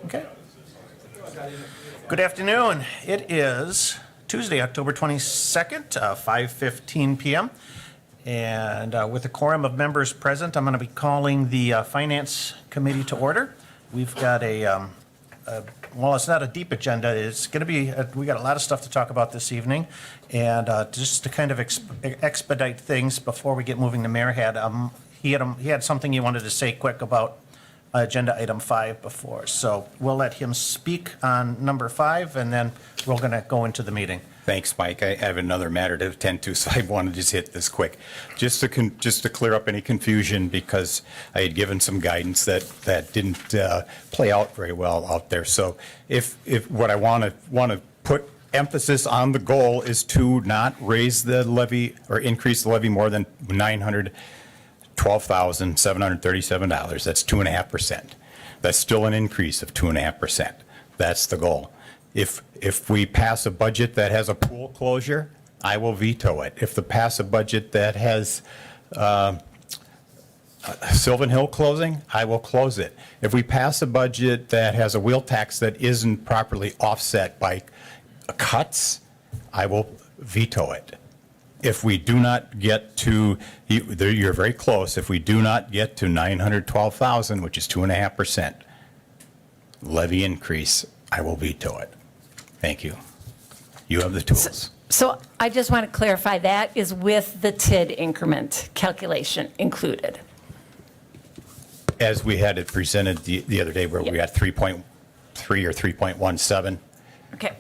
Okay. Good afternoon. It is Tuesday, October 22nd, 5:15 p.m. And with a quorum of members present, I'm going to be calling the Finance Committee to order. We've got well, it's not a deep agenda. It's going to be, we got a lot of stuff to talk about this evening. And just to kind of expedite things before we get moving, the mayor he had something he wanted to say quick about agenda item 5 before. So we'll let him speak on number 5, and then we're going to go into the meeting. Thanks, Mike. I have another matter to attend to, so I want to just hit this quick. Just to clear up any confusion, because I had given some guidance that didn't play out very well out there. So if what I want to put emphasis on, the goal is to not raise the levy or increase the levy more than $912,737. That's 2.5%. That's still an increase of 2.5%. That's the goal. If we pass a budget that has a pool closure, I will veto it. If we pass a budget that has Sylvan Hill closing, I will close it. If we pass a budget that has a wheel tax that isn't properly offset by cuts, I will veto it. If we do not get to, you're very close, if we do not get to 912,000, which is 2.5% levy increase, I will veto it. Thank you. You have the tools. So I just want to clarify, that is with the TID increment calculation included. As we had it presented the other day, where we had 3.3 or 3.17. Okay.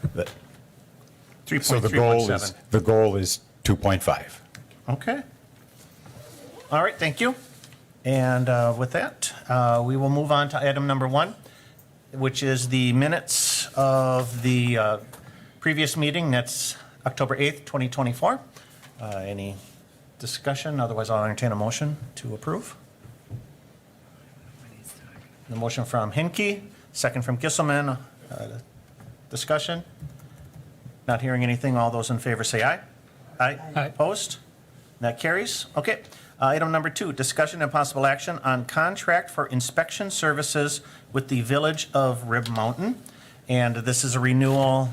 So the goal is 2.5. Okay. All right, thank you. And with that, we will move on to item number 1, which is the minutes of the previous meeting. That's October 8th, 2024. Any discussion? Otherwise, I'll entertain a motion to approve. The motion from Hinke, second from Gisselman. Discussion? Not hearing anything. All those in favor say aye. Aye. Opposed? That carries. Okay. Item number 2, discussion and possible action on contract for inspection services with the Village of Rib Mountain. And this is a renewal,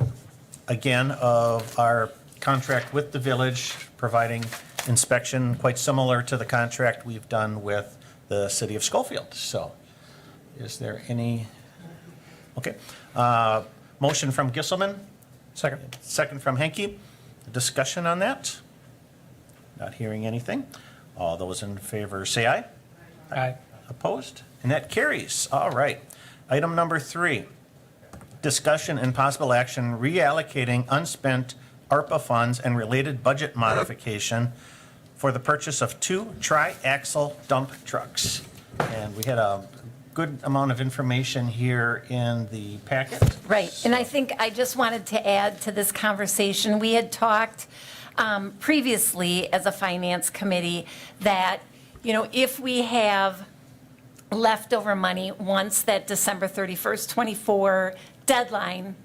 again, of our contract with the village, providing inspection quite similar to the contract we've done with the city of Schofield. So is there any? Okay. Motion from Gisselman. Second. Second from Henke. Discussion on that? Not hearing anything. All those in favor say aye. Aye. Opposed? And that carries. All right. Item number 3, discussion and possible action reallocating unspent ARPA funds and related budget modification for the purchase of 2 tri-axle dump trucks. And we had a good amount of information here in the packet. Right. And I think I just wanted to add to this conversation. We had talked previously as a finance committee that, if we have leftover money once that December 31st, 24 deadline,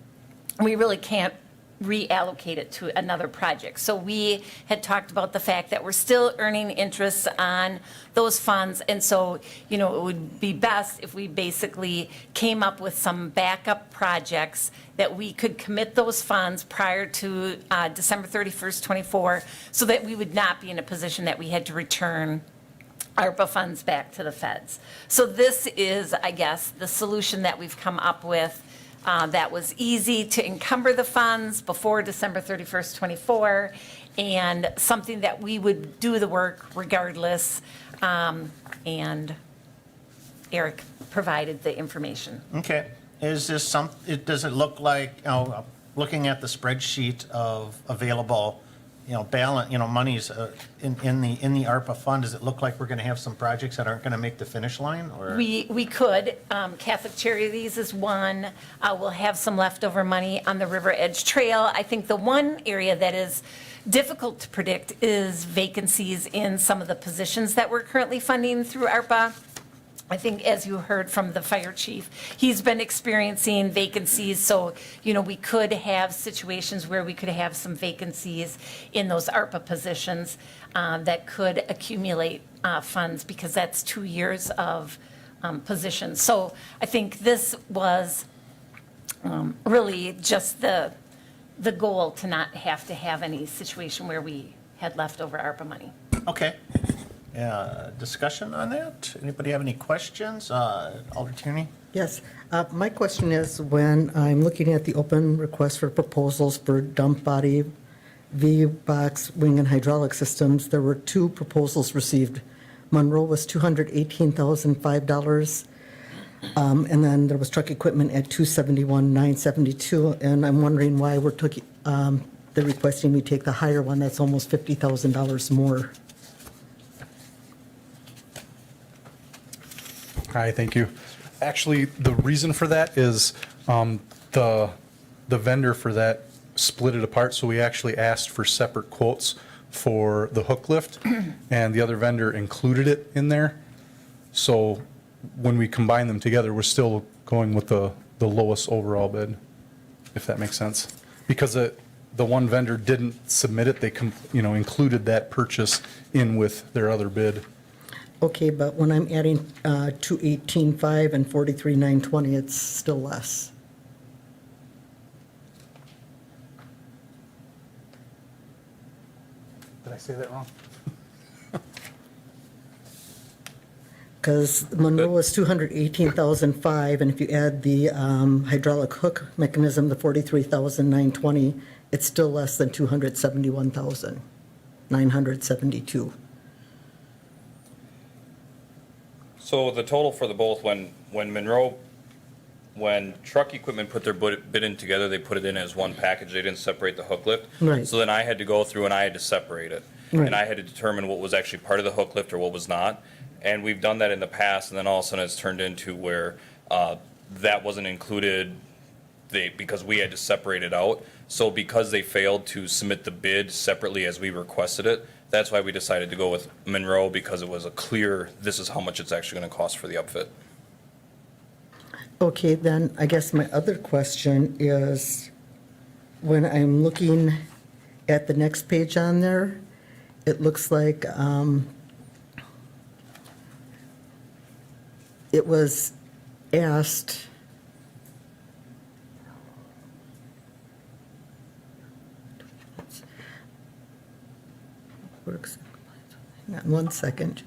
we really can't reallocate it to another project. So we had talked about the fact that we're still earning interest on those funds. And so, it would be best if we basically came up with some backup projects that we could commit those funds prior to December 31st, 24, so that we would not be in a position that we had to return ARPA funds back to the feds. So this is, I guess, the solution that we've come up with. That was easy to encumber the funds before December 31st, 24, and something that we would do the work regardless. And Eric provided the information. Okay. Is this does it look like, looking at the spreadsheet of available, balance, monies in the ARPA fund, does it look like we're going to have some projects that aren't going to make the finish line? Or We could. Catholic Charities is one. We'll have some leftover money on the River Edge Trail. I think the one area that is difficult to predict is vacancies in some of the positions that we're currently funding through ARPA. I think as you heard from the fire chief, he's been experiencing vacancies, so, we could have situations where we could have some vacancies in those ARPA positions that could accumulate funds, because that's 2 years of positions. So I think this was really just the goal, to not have to have any situation where we had leftover ARPA money. Okay. Discussion on that? Anybody have any questions? Alder Tierney? Yes. My question is, when I'm looking at the open request for proposals for dump body, V-box, wing, and hydraulic systems, there were 2 proposals received. Monroe was $218,005, and then there was truck equipment at $271,972, and I'm wondering why they're requesting we take the higher one. That's almost $50,000 more. Hi, thank you. Actually, the reason for that is the vendor for that split it apart, so we actually asked for separate quotes for the hook lift, and the other vendor included it in there. So when we combine them together, we're still going with the lowest overall bid, if that makes sense. Because the one vendor didn't submit it, they included that purchase in with their other bid. Okay, but when I'm adding 218,500 and 43,920, it's still less. Did I say that wrong? Because Monroe was 218,005, and if you add the hydraulic hook mechanism, the 43,920, it's still less than 271,972. So the total for the both, when truck equipment put their bid in together, they put it in as one package. They didn't separate the hook lift. Right. So then I had to go through and I had to separate it. Right. And I had to determine what was actually part of the hook lift or what was not. And we've done that in the past, and then all of a sudden it's turned into where that wasn't included because we had to separate it out. So because they failed to submit the bid separately as we requested it, that's why we decided to go with Monroe, because it was a clear, this is how much it's actually going to cost for the upfit. Okay, then I guess my other question is, when I'm looking at the next page on there, it looks like it was asked, hang on 1 second.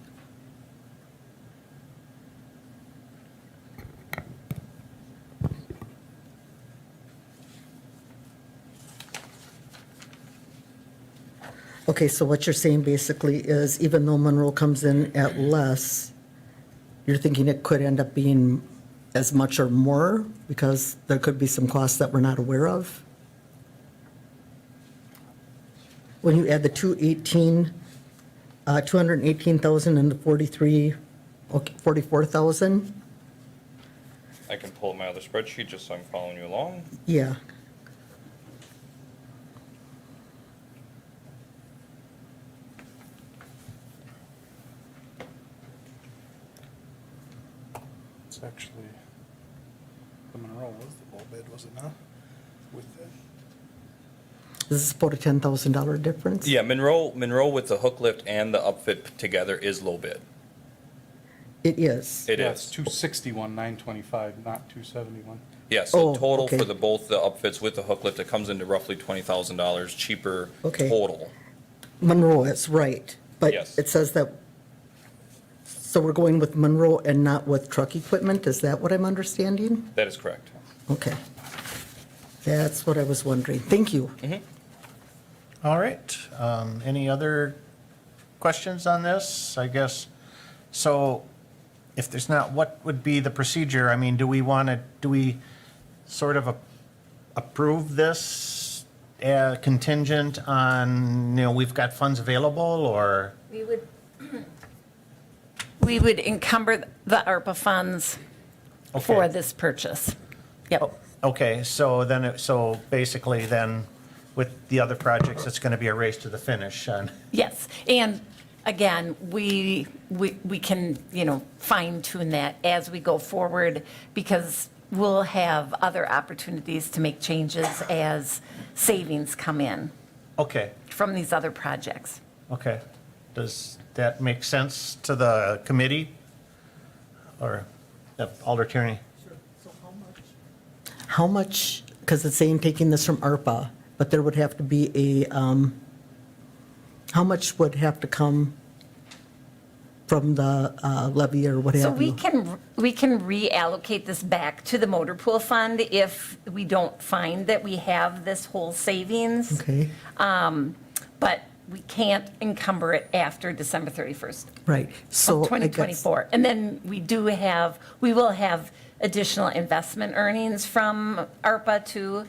Okay, so what you're saying basically is, even though Monroe comes in at less, you're thinking it could end up being as much or more, because there could be some costs that we're not aware of? When you add the 218,000 and the 44,000? I can pull up my other spreadsheet just so I'm following you along. Yeah. It's actually, the Monroe was the low bid, was it not? With the, This is about a $10,000 difference? Yeah, Monroe with the hook lift and the upfit together is low bid. It is. It yeah, it's is. 261,925, not 271. Yeah, so Oh, total okay. for both the upfits with the hook lift, it comes into roughly $20,000 cheaper Okay. total. Monroe is right, but Yes. it says that, so we're going with Monroe and not with truck equipment? Is that what I'm understanding? That is correct. Okay. That's what I was wondering. Thank you. All right. Any other questions on this? I guess, so if there's not, what would be the procedure? I mean, do we sort of approve this contingent on, we've got funds available, or? We would encumber the ARPA funds for Okay. this purchase. Yep. Okay, so then, so basically then, with the other projects, it's going to be a race to the finish, and, Yes, and again, we can, fine tune that as we go forward because we'll have other opportunities to make changes as savings come in Okay, from these other projects. okay. Does that make sense to the committee? Or Alder Tierney? How much, because it's saying taking this from ARPA, but there would have to be a, how much would have to come from the levy or what have you? So we can reallocate this back to the motor pool fund if we don't find that we have this whole savings. Okay, But we can't encumber it after December 31st right. So of I guess- 2024. And then we will have additional investment earnings from ARPA too.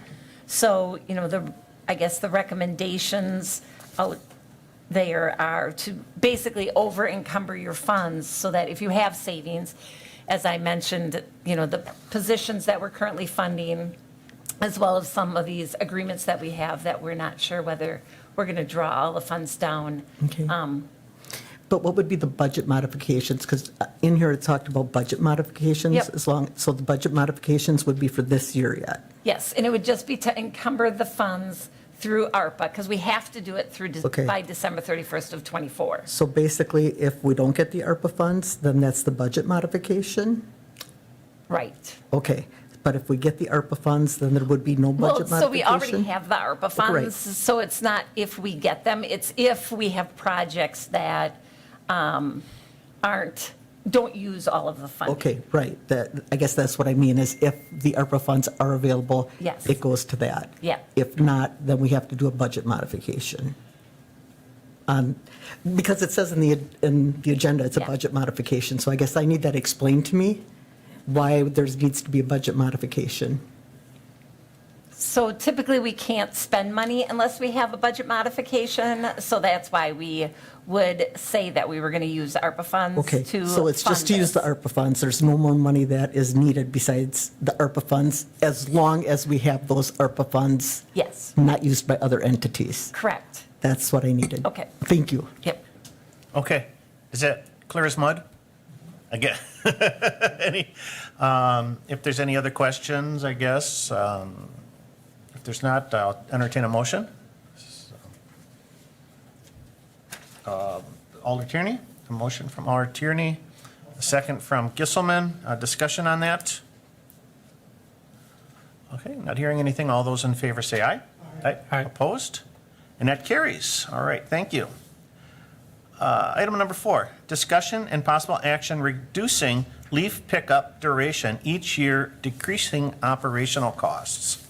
So, I guess the recommendations out there are to basically over encumber your funds so that if you have savings, as I mentioned, the positions that we're currently funding, as well as some of these agreements that we have that we're not sure whether we're going to draw all the funds down. Okay. But what would be the budget modifications? Because in here it talked about budget modifications. Yep. So the budget modifications would be for this year yet? Yes, and it would just be to encumber the funds through ARPA, because we have to do it through, Okay. by December 31st of '24. So basically, if we don't get the ARPA funds, then that's the budget modification? Right. Okay, but if we get the ARPA funds, then there would be no budget Well, so we already modification? have the ARPA funds, Right. so it's not if we get them, it's if we have projects that don't use all of the funding. Okay, right, I guess that's what I mean, is if the ARPA funds are available. Yes. It goes to that. Yeah. If not, then we have to do a budget modification. Because it says in the agenda, it's a Yeah. budget modification, so I guess I need that explained to me, why there needs to be a budget modification. So typically, we can't spend money unless we have a budget modification, so that's why we would say that we were going to use ARPA funds Okay, to so it's just fund to use the this. ARPA funds, there's no more money that is needed besides the ARPA funds, as long as we have those ARPA funds Yes, not used by other entities. correct. That's what I needed. Okay. Thank you. Yep. Okay, is that clear as mud? Again, if there's any other questions, I guess, if there's not, I'll entertain a motion. Alder Tierney, a motion from Alder Tierney, a second from Gisselman, discussion on that? Okay, not hearing anything, all those in favor say aye. Aye. Opposed? And that carries, all right, thank you. Item number 4, discussion and possible action reducing leaf pickup duration each year, decreasing operational costs.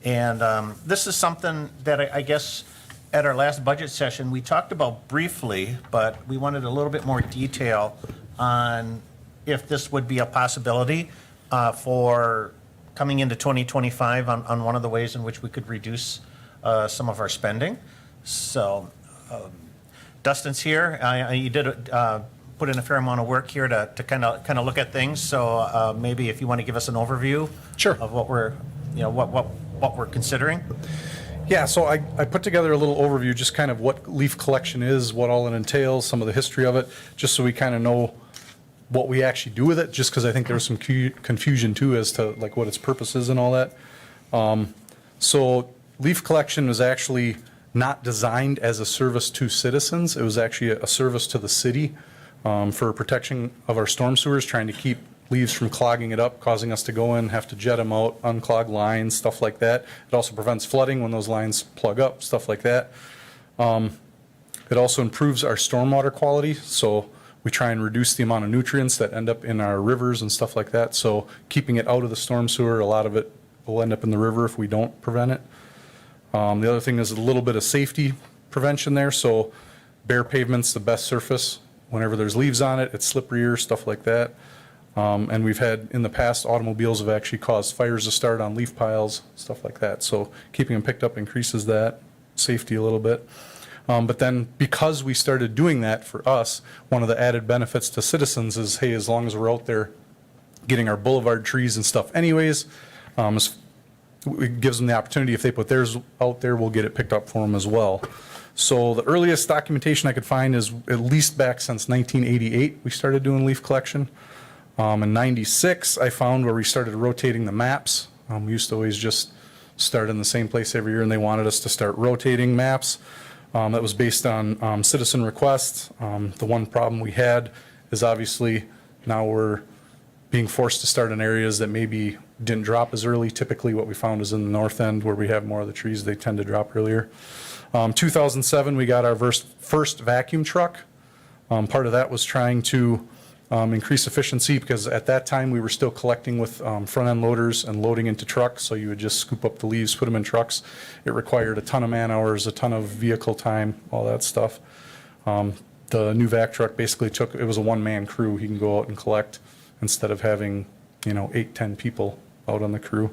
And this is something that I guess at our last budget session, we talked about briefly, but we wanted a little bit more detail on if this would be a possibility for coming into 2025 on one of the ways in which we could reduce some of our spending. So Dustin's here. You did put in a fair amount of work here to kind of look at things. So maybe if you want to give us an overview Sure. of what we're, what we're considering. Yeah, so I put together a little overview, just kind of what leaf collection is, what all it entails, some of the history of it, just so we kind of know what we actually do with it, just because I think there was some confusion too as to like what its purpose is and all that. So leaf collection was actually not designed as a service to citizens. It was actually a service to the city for protection of our storm sewers, trying to keep leaves from clogging it up, causing us to go in, have to jet them out, unclog lines, stuff like that. It also prevents flooding when those lines plug up, stuff like that. It also improves our stormwater quality, so we try and reduce the amount of nutrients that end up in our rivers and stuff like that. So keeping it out of the storm sewer, a lot of it will end up in the river if we don't prevent it. The other thing is a little bit of safety prevention there. So bare pavement's the best surface. Whenever there's leaves on it, it's slipperier, stuff like that. And we've had, in the past, automobiles have actually caused fires to start on leaf piles, stuff like that. So keeping them picked up increases that safety a little bit. But then because we started doing that for us, one of the added benefits to citizens is, hey, as long as we're out there getting our boulevard trees and stuff anyways, it gives them the opportunity, if they put theirs out there, we'll get it picked up for them as well. So the earliest documentation I could find is at least back since 1988, we started doing leaf collection. In 96, I found where we started rotating the maps. We used to always just start in the same place every year, and they wanted us to start rotating maps. That was based on citizen requests. The one problem we had is obviously now we're being forced to start in areas that maybe didn't drop as early. Typically what we found is in the north end where we have more of the trees, they tend to drop earlier. 2007, we got our first vacuum truck. Part of that was trying to increase efficiency because at that time we were still collecting with front end loaders and loading into trucks. So you would just scoop up the leaves, put them in trucks. It required a ton of man hours, a ton of vehicle time, all that stuff. The new vac truck basically it was a one-man crew. He can go out and collect instead of having, 8, 10 people out on the crew.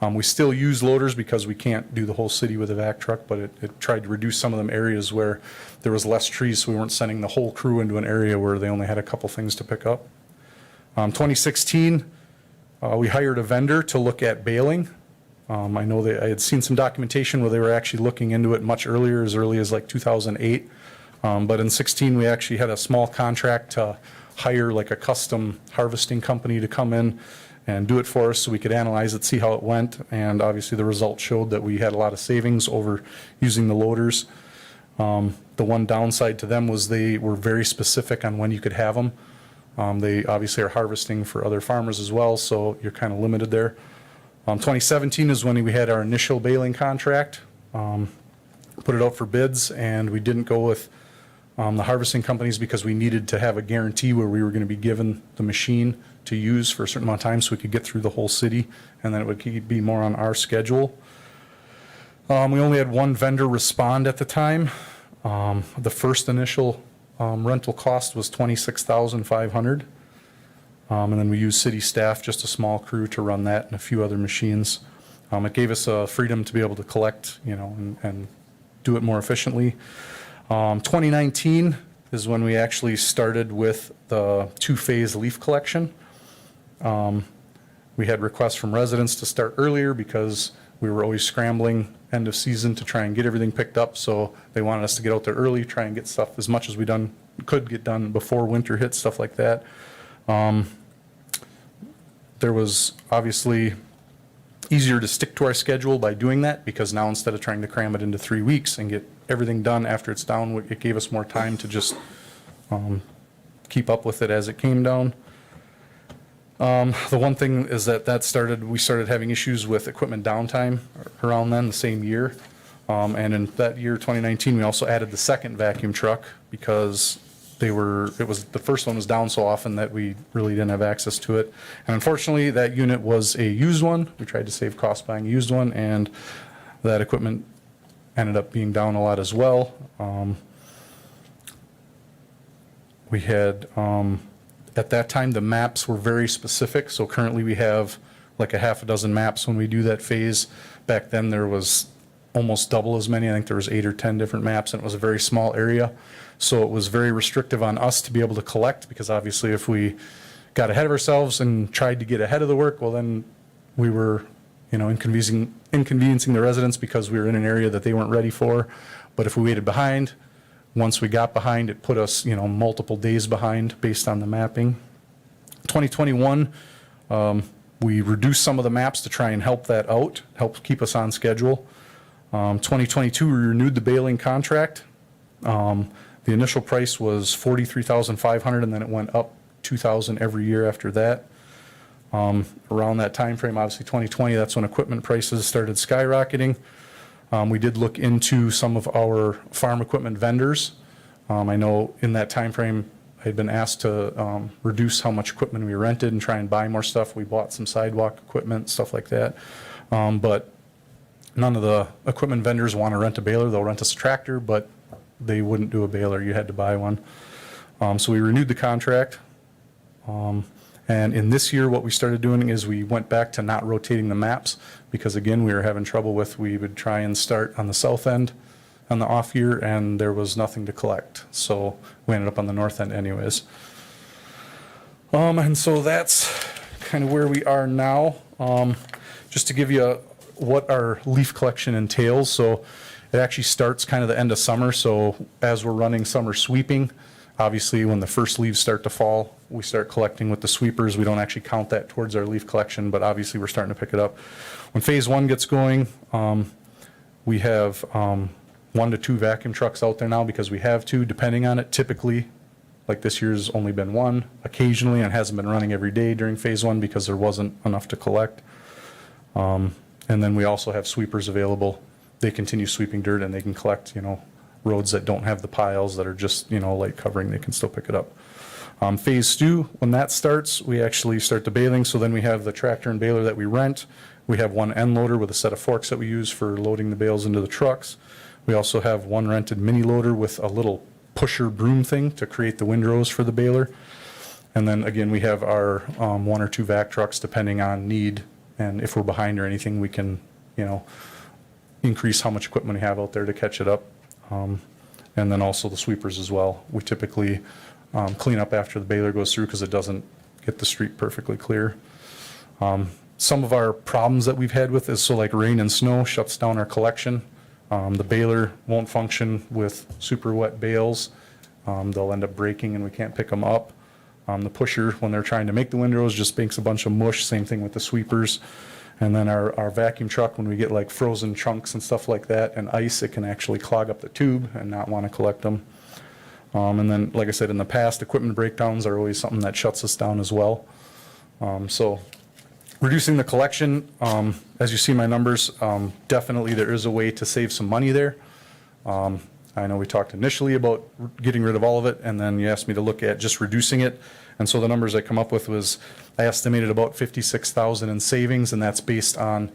We still use loaders because we can't do the whole city with a vac truck, but it tried to reduce some of them areas where there was less trees, so we weren't sending the whole crew into an area where they only had a couple things to pick up. 2016, we hired a vendor to look at baling. I know I had seen some documentation where they were actually looking into it much earlier, as early as like 2008. But in 16, we actually had a small contract to hire like a custom harvesting company to come in and do it for us so we could analyze it, see how it went. And obviously the results showed that we had a lot of savings over using the loaders. The one downside to them was they were very specific on when you could have them. They obviously are harvesting for other farmers as well, so you're kind of limited there. 2017 is when we had our initial baling contract. Put it out for bids, and we didn't go with the harvesting companies because we needed to have a guarantee where we were going to be given the machine to use for a certain amount of time so we could get through the whole city, and then it would be more on our schedule. We only had one vendor respond at the time. The first initial rental cost was $26,500. And then we used city staff, just a small crew, to run that and a few other machines. It gave us freedom to be able to collect, and do it more efficiently. 2019 is when we actually started with the two-phase leaf collection. We had requests from residents to start earlier because we were always scrambling end of season to try and get everything picked up. So they wanted us to get out there early, try and get stuff as much as we could get done before winter hit, stuff like that. There was obviously easier to stick to our schedule by doing that because now instead of trying to cram it into 3 weeks and get everything done after it's down, it gave us more time to just keep up with it as it came down. The one thing is that we started having issues with equipment downtime around then, the same year. And in that year, 2019, we also added the second vacuum truck because the first one was down so often that we really didn't have access to it. And unfortunately, that unit was a used one. We tried to save costs buying a used one, and that equipment ended up being down a lot as well. We had, at that time, the maps were very specific. So currently we have like a half a dozen maps when we do that phase. Back then there was almost double as many. I think there was 8 or 10 different maps, and it was a very small area. So it was very restrictive on us to be able to collect, because obviously if we got ahead of ourselves and tried to get ahead of the work, well then we were, inconveniencing the residents because we were in an area that they weren't ready for. But if we waited behind, once we got behind, it put us, multiple days behind based on the mapping. 2021, we reduced some of the maps to try and help that out, help keep us on schedule. 2022, we renewed the baling contract. The initial price was $43,500, and then it went up $2,000 every year after that. Around that time frame, obviously 2020, that's when equipment prices started skyrocketing. We did look into some of our farm equipment vendors. I know in that time frame, I had been asked to reduce how much equipment we rented and try and buy more stuff. We bought some sidewalk equipment, stuff like that. But none of the equipment vendors want to rent a baler. They'll rent us a tractor, but they wouldn't do a baler. You had to buy one. So we renewed the contract. And in this year, what we started doing is we went back to not rotating the maps because, again, we were having trouble we would try and start on the south end on the off year, and there was nothing to collect. So we ended up on the north end anyways. And so that's kind of where we are now. Just to give you what our leaf collection entails. So It actually starts kind of the end of summer, so as we're running summer sweeping, obviously when the first leaves start to fall, we start collecting with the sweepers. We don't actually count that towards our leaf collection, but obviously we're starting to pick it up. When phase one gets going, we have 1 to 2 vacuum trucks out there now because we have to, depending on it. Typically, like this year's only been 1 occasionally, and hasn't been running every day during phase one because there wasn't enough to collect. And then we also have sweepers available. They continue sweeping dirt and they can collect, roads that don't have the piles that are just, light covering, they can still pick it up. Phase 2, when that starts, we actually start the baling. So then we have the tractor and baler that we rent. We have 1 end loader with a set of forks that we use for loading the bales into the trucks. We also have 1 rented mini loader with a little pusher broom thing to create the windrows for the baler. And then again, we have our 1 or 2 vac trucks depending on need. And if we're behind or anything, we can, increase how much equipment we have out there to catch it up. And then also the sweepers as well. We typically clean up after the baler goes through because it doesn't get the street perfectly clear. Some of our problems that we've had with is, so like rain and snow shuts down our collection. The baler won't function with super wet bales. They'll end up breaking and we can't pick them up. The pusher, when they're trying to make the windrows, just makes a bunch of mush. Same thing with the sweepers. And then our vacuum truck, when we get like frozen chunks and stuff like that and ice, it can actually clog up the tube and not want to collect them. And then, like I said, in the past, equipment breakdowns are always something that shuts us down as well. So reducing the collection, as you see my numbers, definitely there is a way to save some money there. I know we talked initially about getting rid of all of it, and then you asked me to look at just reducing it. And so the numbers I come up with was, I estimated about $56,000 in savings, and that's based on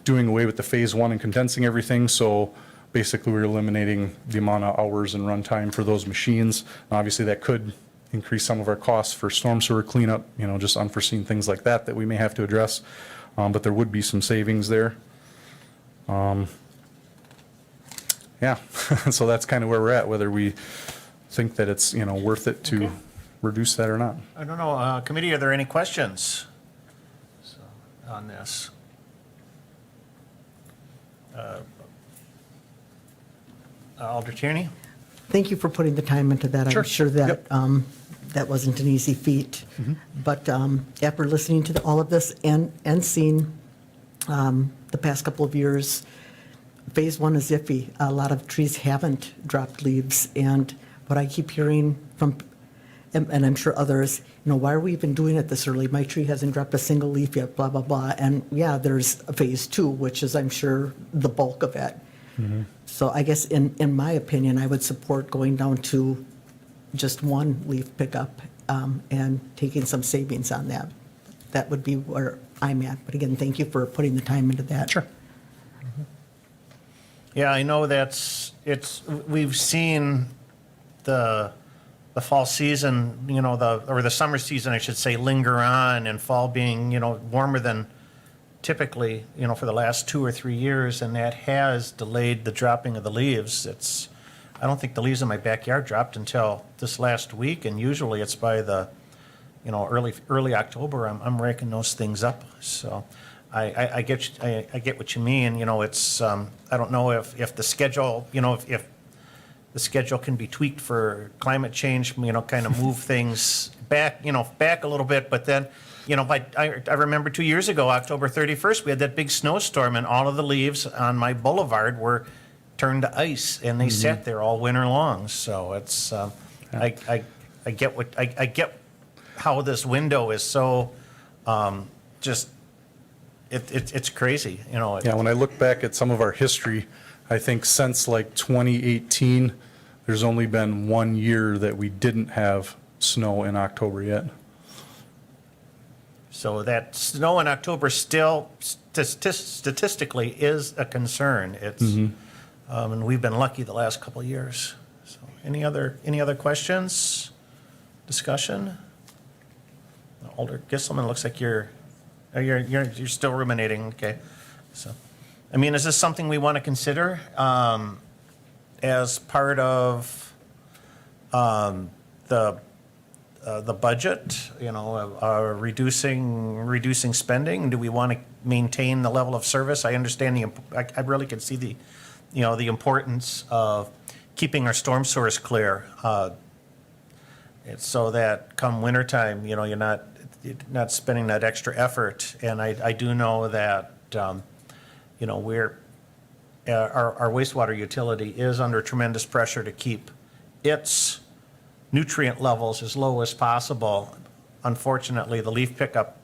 doing away with the phase 1 and condensing everything. So basically we're eliminating the amount of hours and runtime for those machines. And obviously that could increase some of our costs for storm sewer cleanup, just unforeseen things like that that we may have to address. But there would be some savings there. Yeah, so that's kind of where we're at, whether we think that it's, worth it to reduce that or not. I don't know, committee, are there any questions on this? Alder Tierney? Thank you for putting the time into that. Sure. I'm sure that Yep. that wasn't an easy feat. But after listening to all of this and seeing the past couple of years, phase 1 is iffy. A lot of trees haven't dropped leaves. And what I keep hearing from, and I'm sure others, why are we even doing it this early? My tree hasn't dropped a single leaf yet, blah, blah, blah. And yeah, there's a phase 2, which is, I'm sure, the bulk of it. So I guess in my opinion, I would support going down to just 1 leaf pickup and taking some savings on that. That would be where I'm at. But again, thank you for putting the time into that. Sure. Yeah, I know we've seen the fall season, or the summer season, I should say, linger on, and fall being, warmer than typically, for the last 2 or 3 years, and that has delayed the dropping of the leaves. I don't think the leaves in my backyard dropped until this last week, and usually it's by the, early October, I'm raking those things up. So I get what you mean. It's I don't know if the schedule, if the schedule can be tweaked for climate change, kind of move things back, back a little bit, but then. I remember 2 years ago, October 31st, we had that big snowstorm, and all of the leaves on my boulevard were turned to ice, and they sat there all winter long. So it's, I get how this window is so, just, it's crazy, Yeah, when I look back at some of our history, I think since like 2018, there's only been 1 year that we didn't have snow in October yet. So that snow in October still statistically is a concern. It's, and we've been lucky the last couple of years. So any other questions, discussion? Alder Gisselman, looks like you're still ruminating. Okay, so is this something we want to consider as part of the budget, reducing spending? Do we want to maintain the level of service? I understand I really can see the the importance of keeping our storm sewers clear. It's so that come wintertime, you're not spending that extra effort. And I do know that, our wastewater utility is under tremendous pressure to keep its nutrient levels as low as possible. Unfortunately, the leaf pickup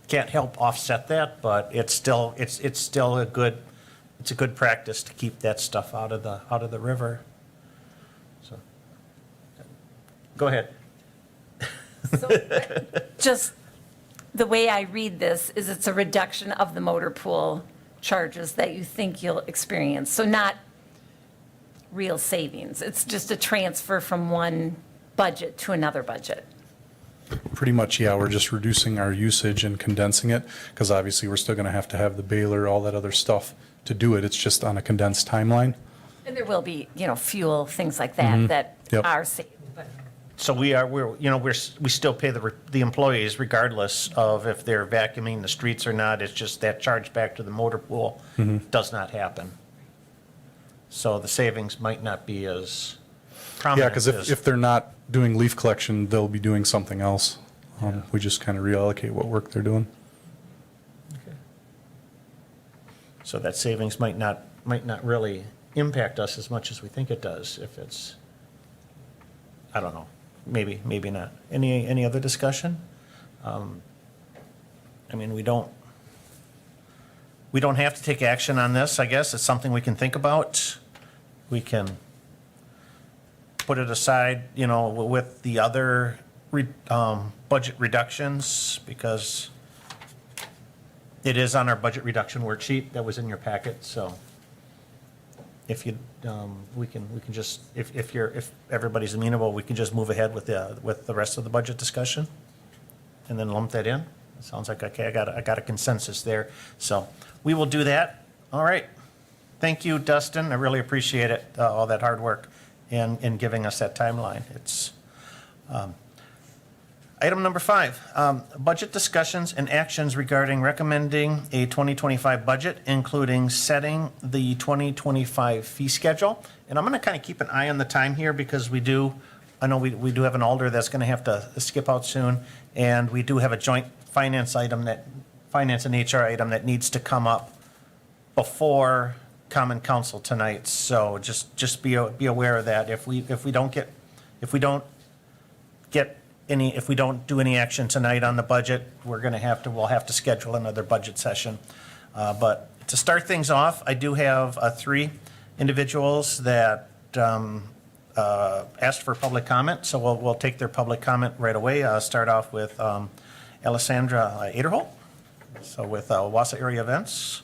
can't help offset that, but it's still a good practice to keep that stuff out of the river. So, go ahead. So, just the way I read this is it's a reduction of the motor pool charges that you think you'll experience. So not real savings. It's just a transfer from one budget to another budget. Pretty much, yeah, we're just reducing our usage and condensing it, because obviously we're still going to have the baler, all that other stuff to do it. It's just on a condensed timeline. And there will be, fuel, things like that, that Yep. are saved. But So we still pay the employees regardless of if they're vacuuming the streets or not. It's just that charge back to the motor pool does not happen. So the savings might not be as Yeah, prominent. because if they're not doing leaf collection, they'll be doing something else. We just kind of reallocate what work they're doing. So that savings might not really impact us as much as we think it does if it's, I don't know, maybe not. Any other discussion? We don't have to take action on this, I guess. It's something we can think about. We can put it aside, with the other budget reductions, because it is on our budget reduction worksheet that was in your packet, so if you, we can just, if everybody's amenable, we can just move ahead with the rest of the budget discussion and then lump that in. It sounds like, okay, I got a consensus there. So we will do that. All right. Thank you, Dustin. I really appreciate it, all that hard work in giving us that timeline. It's, item number 5, budget discussions and actions regarding recommending a 2025 budget, including setting the 2025 fee schedule. And I'm going to kind of keep an eye on the time here because I know we do have an alder that's going to have to skip out soon. And we do have a joint finance and HR item that needs to come up before Common Council tonight. So just be aware of that. If we don't do any action tonight on the budget, we'll have to schedule another budget session. But to start things off, I do have 3 individuals that asked for public comment, so we'll take their public comment right away. Start off with Alessandra Aderholt, so with Wausau Area Events.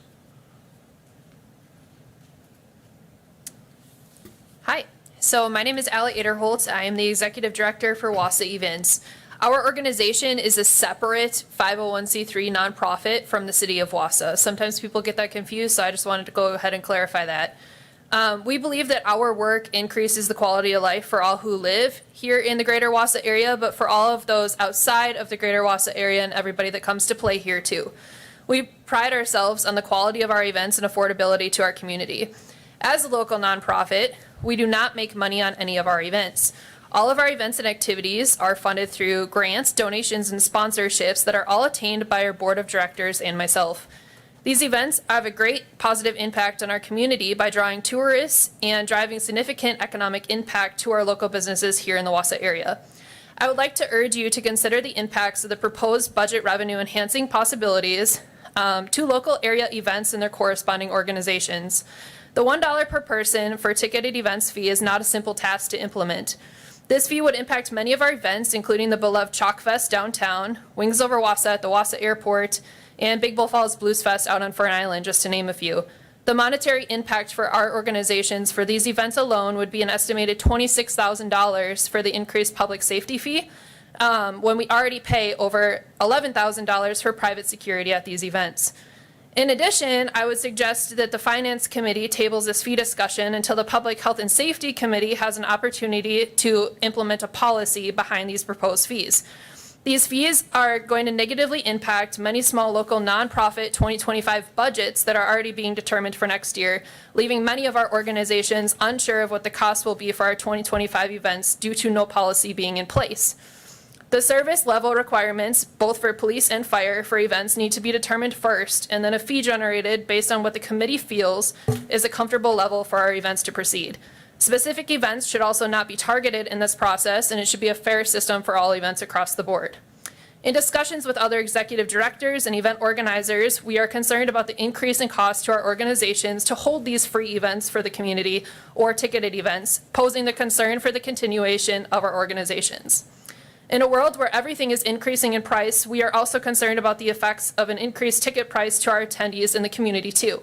Hi, so my name is Allie Aderholt. I am the Executive Director for Wausau Events. Our organization is a separate 501c3 nonprofit from the city of Wausau. Sometimes people get that confused, so I just wanted to go ahead and clarify that. We believe that our work increases the quality of life for all who live here in the greater Wausau area, but for all of those outside of the greater Wausau area and everybody that comes to play here too. We pride ourselves on the quality of our events and affordability to our community. As a local nonprofit, we do not make money on any of our events. All of our events and activities are funded through grants, donations, and sponsorships that are all attained by our board of directors and myself. These events have a great positive impact on our community by drawing tourists and driving significant economic impact to our local businesses here in the Wausau area. I would like to urge you to consider the impacts of the proposed budget revenue enhancing possibilities to local area events and their corresponding organizations. The $1 per person for ticketed events fee is not a simple task to implement. This fee would impact many of our events, including the beloved Chalk Fest downtown, Wings Over Wausau at the Wausau Airport, and Big Bull Falls Blues Fest out on Fern Island, just to name a few. The monetary impact for our organizations for these events alone would be an estimated $26,000 for the increased public safety fee, when we already pay over $11,000 for private security at these events. In addition, I would suggest that the Finance Committee tables this fee discussion until the Public Health and Safety Committee has an opportunity to implement a policy behind these proposed fees. These fees are going to negatively impact many small local nonprofit 2025 budgets that are already being determined for next year, leaving many of our organizations unsure of what the cost will be for our 2025 events due to no policy being in place. The service level requirements, both for police and fire, for events need to be determined first, and then a fee generated based on what the committee feels is a comfortable level for our events to proceed. Specific events should also not be targeted in this process, and it should be a fair system for all events across the board. In discussions with other executive directors and event organizers, we are concerned about the increase in cost to our organizations to hold these free events for the community or ticketed events, posing the concern for the continuation of our organizations. In a world where everything is increasing in price, we are also concerned about the effects of an increased ticket price to our attendees in the community too.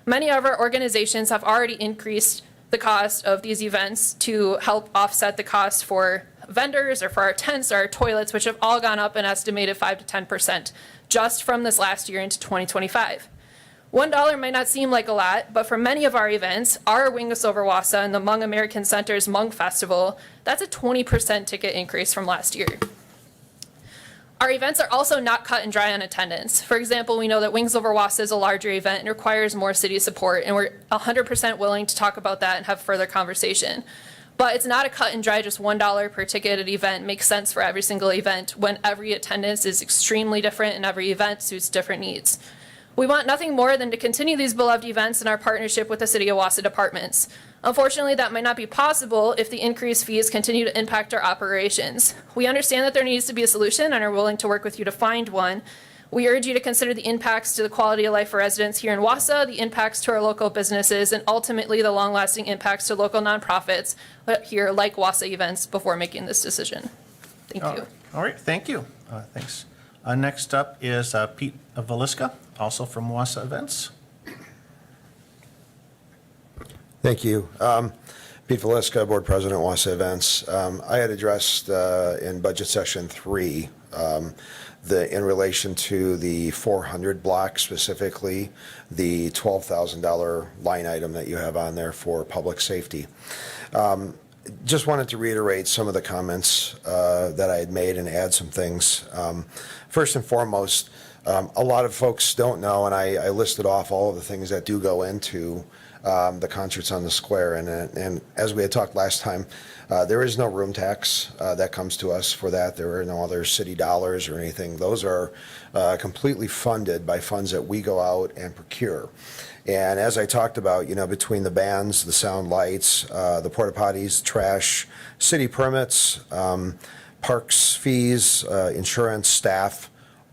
Many of our organizations have already increased the cost of these events to help offset the cost for vendors or for our tents or our toilets, which have all gone up an estimated 5 to 10% just from this last year into 2025. $1 might not seem like a lot, but for many of our events, our Wingus over Wausau and the Hmong American Center's Hmong Festival, that's a 20% ticket increase from last year. Our events are also not cut and dry on attendance. For example, we know that Wings Over Wausau is a larger event and requires more city support, and we're 100% willing to talk about that and have further conversation. But it's not a cut and dry, just $1 per ticketed event makes sense for every single event when every attendance is extremely different and every event suits different needs. We want nothing more than to continue these beloved events in our partnership with the City of Wausau departments. Unfortunately, that might not be possible if the increased fees continue to impact our operations. We understand that there needs to be a solution and are willing to work with you to find one. We urge you to consider the impacts to the quality of life for residents here in Wausau, the impacts to our local businesses, and ultimately the long-lasting impacts to local nonprofits here like Wausau Events before making this decision. Thank you. All right, thank you. Thanks. Next up is Pete Valiska, also from Wausau Events. Thank you. Pete Valiska, Board President, Wausau Events. I had addressed in Budget Session 3 in relation to the 400 block, specifically the $12,000 line item that you have on there for public safety. Just wanted to reiterate some of the comments that I had made and add some things. First and foremost, a lot of folks don't know, and I listed off all of the things that do go into the concerts on the square. And as we had talked last time, there is no room tax that comes to us for that. There are no other city dollars or anything. Those are completely funded by funds that we go out and procure. And as I talked about, between the bands, the sound lights, the porta potties, trash, city permits, parks fees, insurance, staff,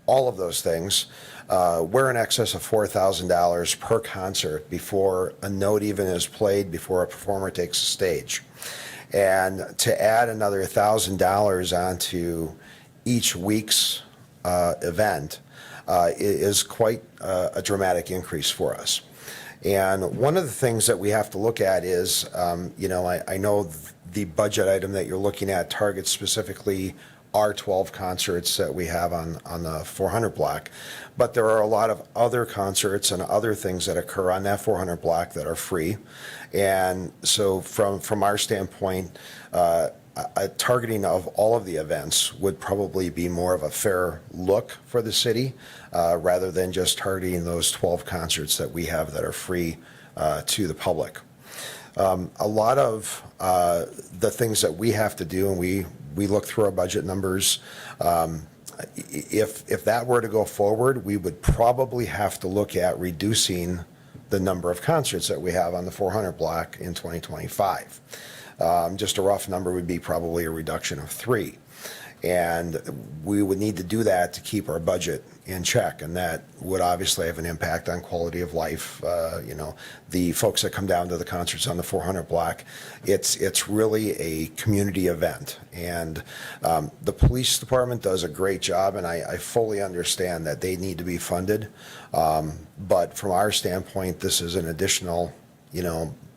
all of those things, we're in excess of $4,000 per concert before a note even is played, before a performer takes the stage. And to add another $1,000 onto each week's event is quite a dramatic increase for us. And one of the things that we have to look at is, I know the budget item that you're looking at targets specifically our 12 concerts that we have on the 400 block, but there are a lot of other concerts and other things that occur on that 400 block that are free. And so from our standpoint, a targeting of all of the events would probably be more of a fair look for the city, rather than just targeting those 12 concerts that we have that are free to the public. A lot of the things that we have to do, and we look through our budget numbers, if that were to go forward, we would probably have to look at reducing the number of concerts that we have on the 400 block in 2025. Just a rough number would be probably a reduction of 3. And we would need to do that to keep our budget in check, and that would obviously have an impact on quality of life. The folks that come down to the concerts on the 400 block, it's really a community event, and the police department does a great job, and I fully understand that they need to be funded. But from our standpoint, this is an additional,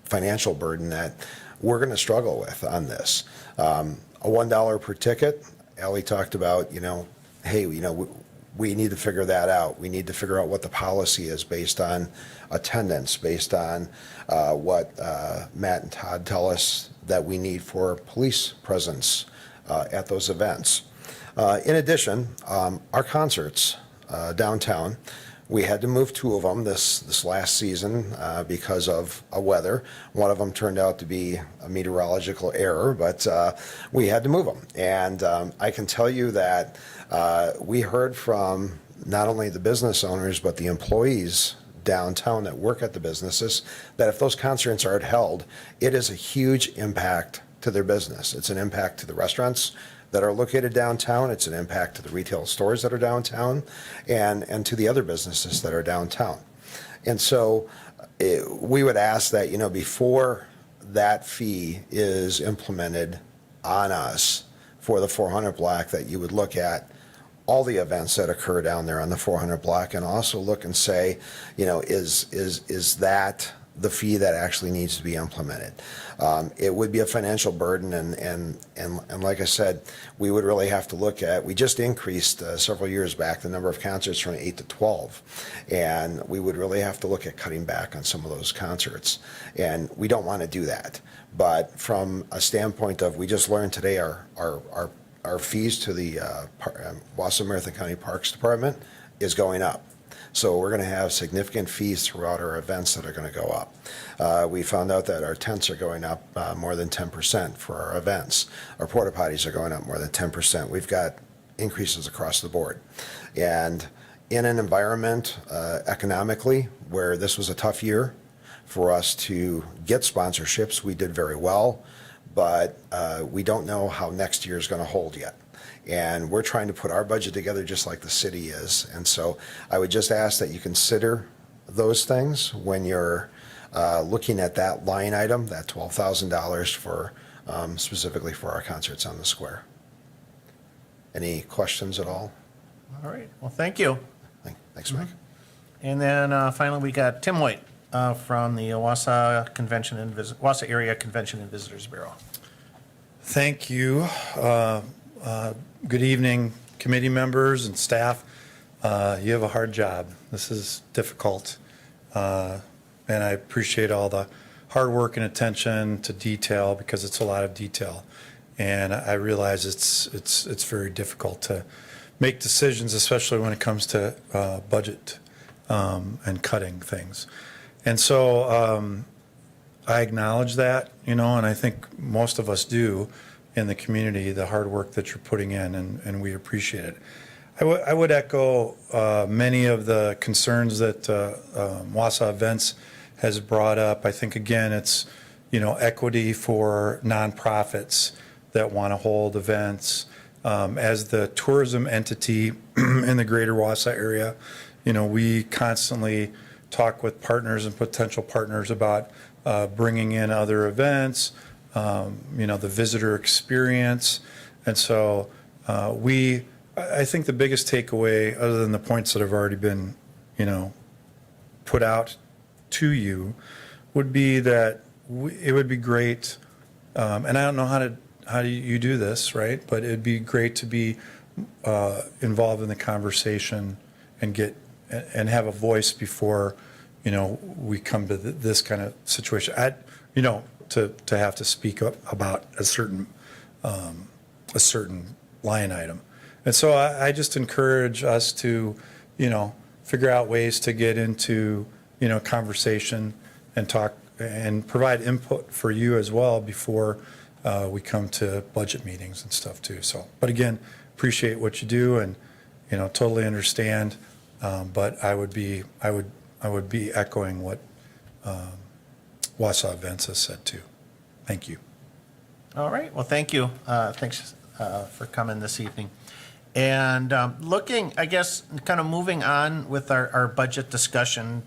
financial burden that we're going to struggle with on this. A $1 per ticket. Ellie talked about, hey, we need to figure that out. We need to figure out what the policy is based on attendance, based on what Matt and Todd tell us that we need for police presence at those events. In addition, our concerts downtown, we had to move two of them this last season because of weather. One of them turned out to be a meteorological error, but we had to move them. And I can tell you that we heard from not only the business owners, but the employees downtown that work at the businesses, that if those concerts aren't held, it is a huge impact to their business. It's an impact to the restaurants that are located downtown. It's an impact to the retail stores that are downtown and to the other businesses that are downtown. And so we would ask that, before that fee is implemented on us for the 400 block, that you would look at all the events that occur down there on the 400 block and also look and say, is that the fee that actually needs to be implemented? It would be a financial burden, and like I said, we would really have to look at, we just increased several years back the number of concerts from 8 to 12, and we would really have to look at cutting back on some of those concerts, and we don't want to do that. But from a standpoint of, we just learned today our fees to the Wausau Marathon County Parks Department is going up. So we're going to have significant fees throughout our events that are going to go up. We found out that our tents are going up more than 10% for our events. Our porta potties are going up more than 10%. We've got increases across the board. And in an environment economically where this was a tough year for us to get sponsorships, we did very well, but we don't know how next year is going to hold yet. And we're trying to put our budget together just like the city is. And so I would just ask that you consider those things when you're looking at that line item, that $12,000 for specifically for our concerts on the square. Any questions at all? All right, well, thank you. Thanks, Mike. And then finally, we got Tim White from the Wausau Area Convention and Visitors Bureau. Thank you. Good evening, committee members and staff. You have a hard job. This is difficult. And I appreciate all the hard work and attention to detail, because it's a lot of detail. And I realize it's very difficult to make decisions, especially when it comes to budget and cutting things. And so I acknowledge that, and I think most of us do in the community, the hard work that you're putting in, and we appreciate it. I would echo many of the concerns that Wausau Events has brought up. I think, again, it's, equity for nonprofits that want to hold events. As the tourism entity in the greater Wausau area, we constantly talk with partners and potential partners about bringing in other events, the visitor experience. And so I think the biggest takeaway, other than the points that have already been, put out to you, would be that it would be great, and I don't know how do you do this, right? But it'd be great to be involved in the conversation and have a voice before, we come to this kind of situation. To have to speak up about a certain line item. And so I just encourage us to, figure out ways to get into, conversation and talk and provide input for you as well before we come to budget meetings and stuff too. So, but again, appreciate what you do and, totally understand. But I would be echoing what Wausau Events has said too. Thank you. All right, well, thank you. Thanks for coming this evening. And looking, I guess, kind of moving on with our budget discussion,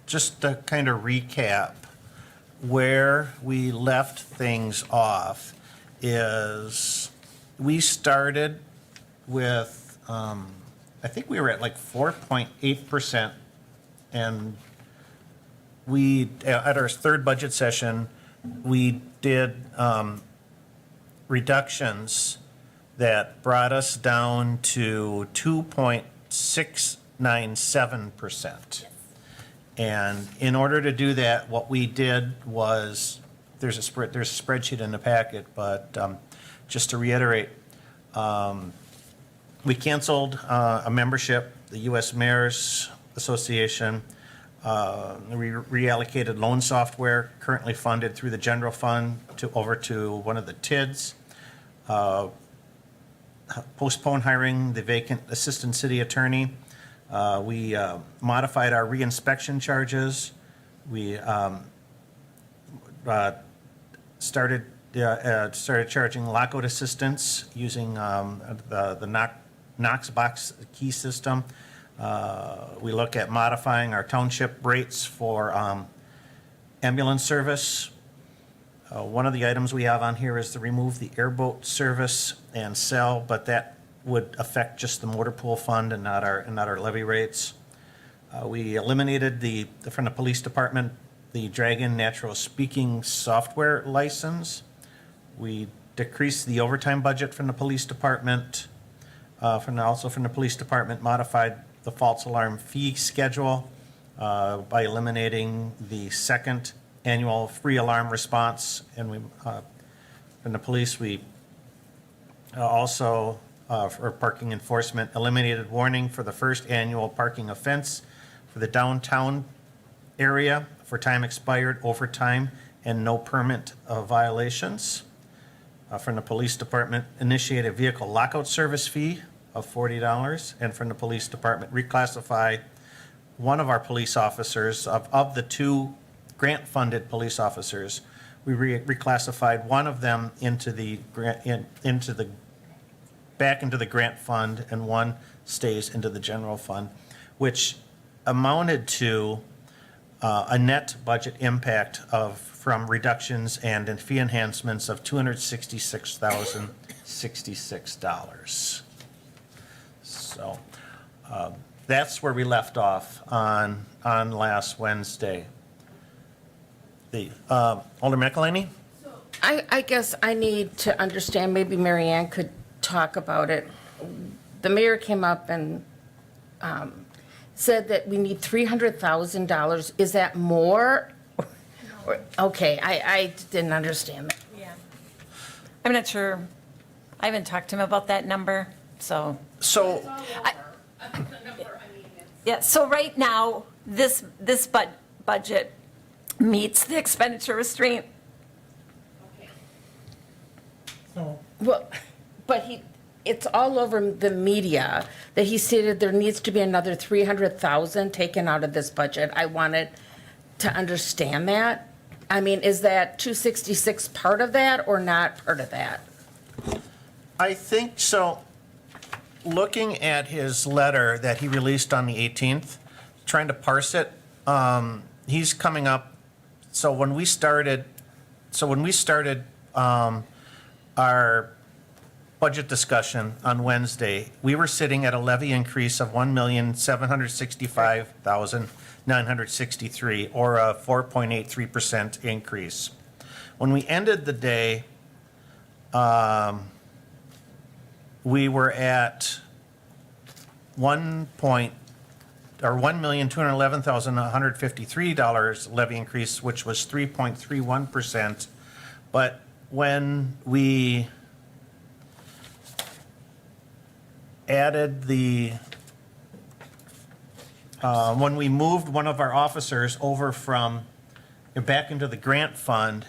just to kind of recap where we left things off is we started with, I think we were at like 4.8%, and we, at our third budget session, we did reductions that brought us down to 2.697%. And in order to do that, what we did was, there's a spreadsheet in the packet, but just to reiterate, We canceled a membership, the U.S. Mayors Association. We reallocated loan software currently funded through the general fund over to one of the TIDs. Postpone hiring the vacant assistant city attorney. We modified our reinspection charges. We started charging lockout assistance using the Knox box key system. We look at modifying our township rates for ambulance service. One of the items we have on here is to remove the airboat service and sell, but that would affect just the motor pool fund and not our levy rates. We eliminated from the police department, the Dragon Natural Speaking software license. We decreased the overtime budget from the police department. Also from the police department, modified the false alarm fee schedule by eliminating the second annual free alarm response. And we, from the police, we also, for parking enforcement, eliminated warning for the first annual parking offense for the downtown area for time expired, overtime, and no permit violations. From the police department, initiate a vehicle lockout service fee of $40. And from the police department, reclassify one of our police officers, of the two grant-funded police officers, we reclassified one of them into the back into the grant fund, and one stays into the general fund, which amounted to a net budget impact from reductions and fee enhancements of $266,066. So that's where we left off on last Wednesday. Alderman McElhaney? I guess I need to understand, maybe Mary Ann could talk about it. The mayor came up and said that we need $300,000. Is that more? Okay, I didn't understand that. Yeah. I'm not sure. I haven't talked to him about that number, so. Yeah, so right now, this budget meets the expenditure restraint. Well, but it's all over the media that he stated there needs to be another 300,000 taken out of this budget. I wanted to understand that. I mean, is that 266 part of that or not part of that? I think so. Looking at his letter that he released on the 18th, trying to parse it, he's coming up. So when we started our budget discussion on Wednesday, we were sitting at a levy increase of $1,765,963, or a 4.83% increase. When we ended the day, we were at $1,211,153 levy increase, which was 3.31%. But when we added when we moved one of our officers over back into the grant fund,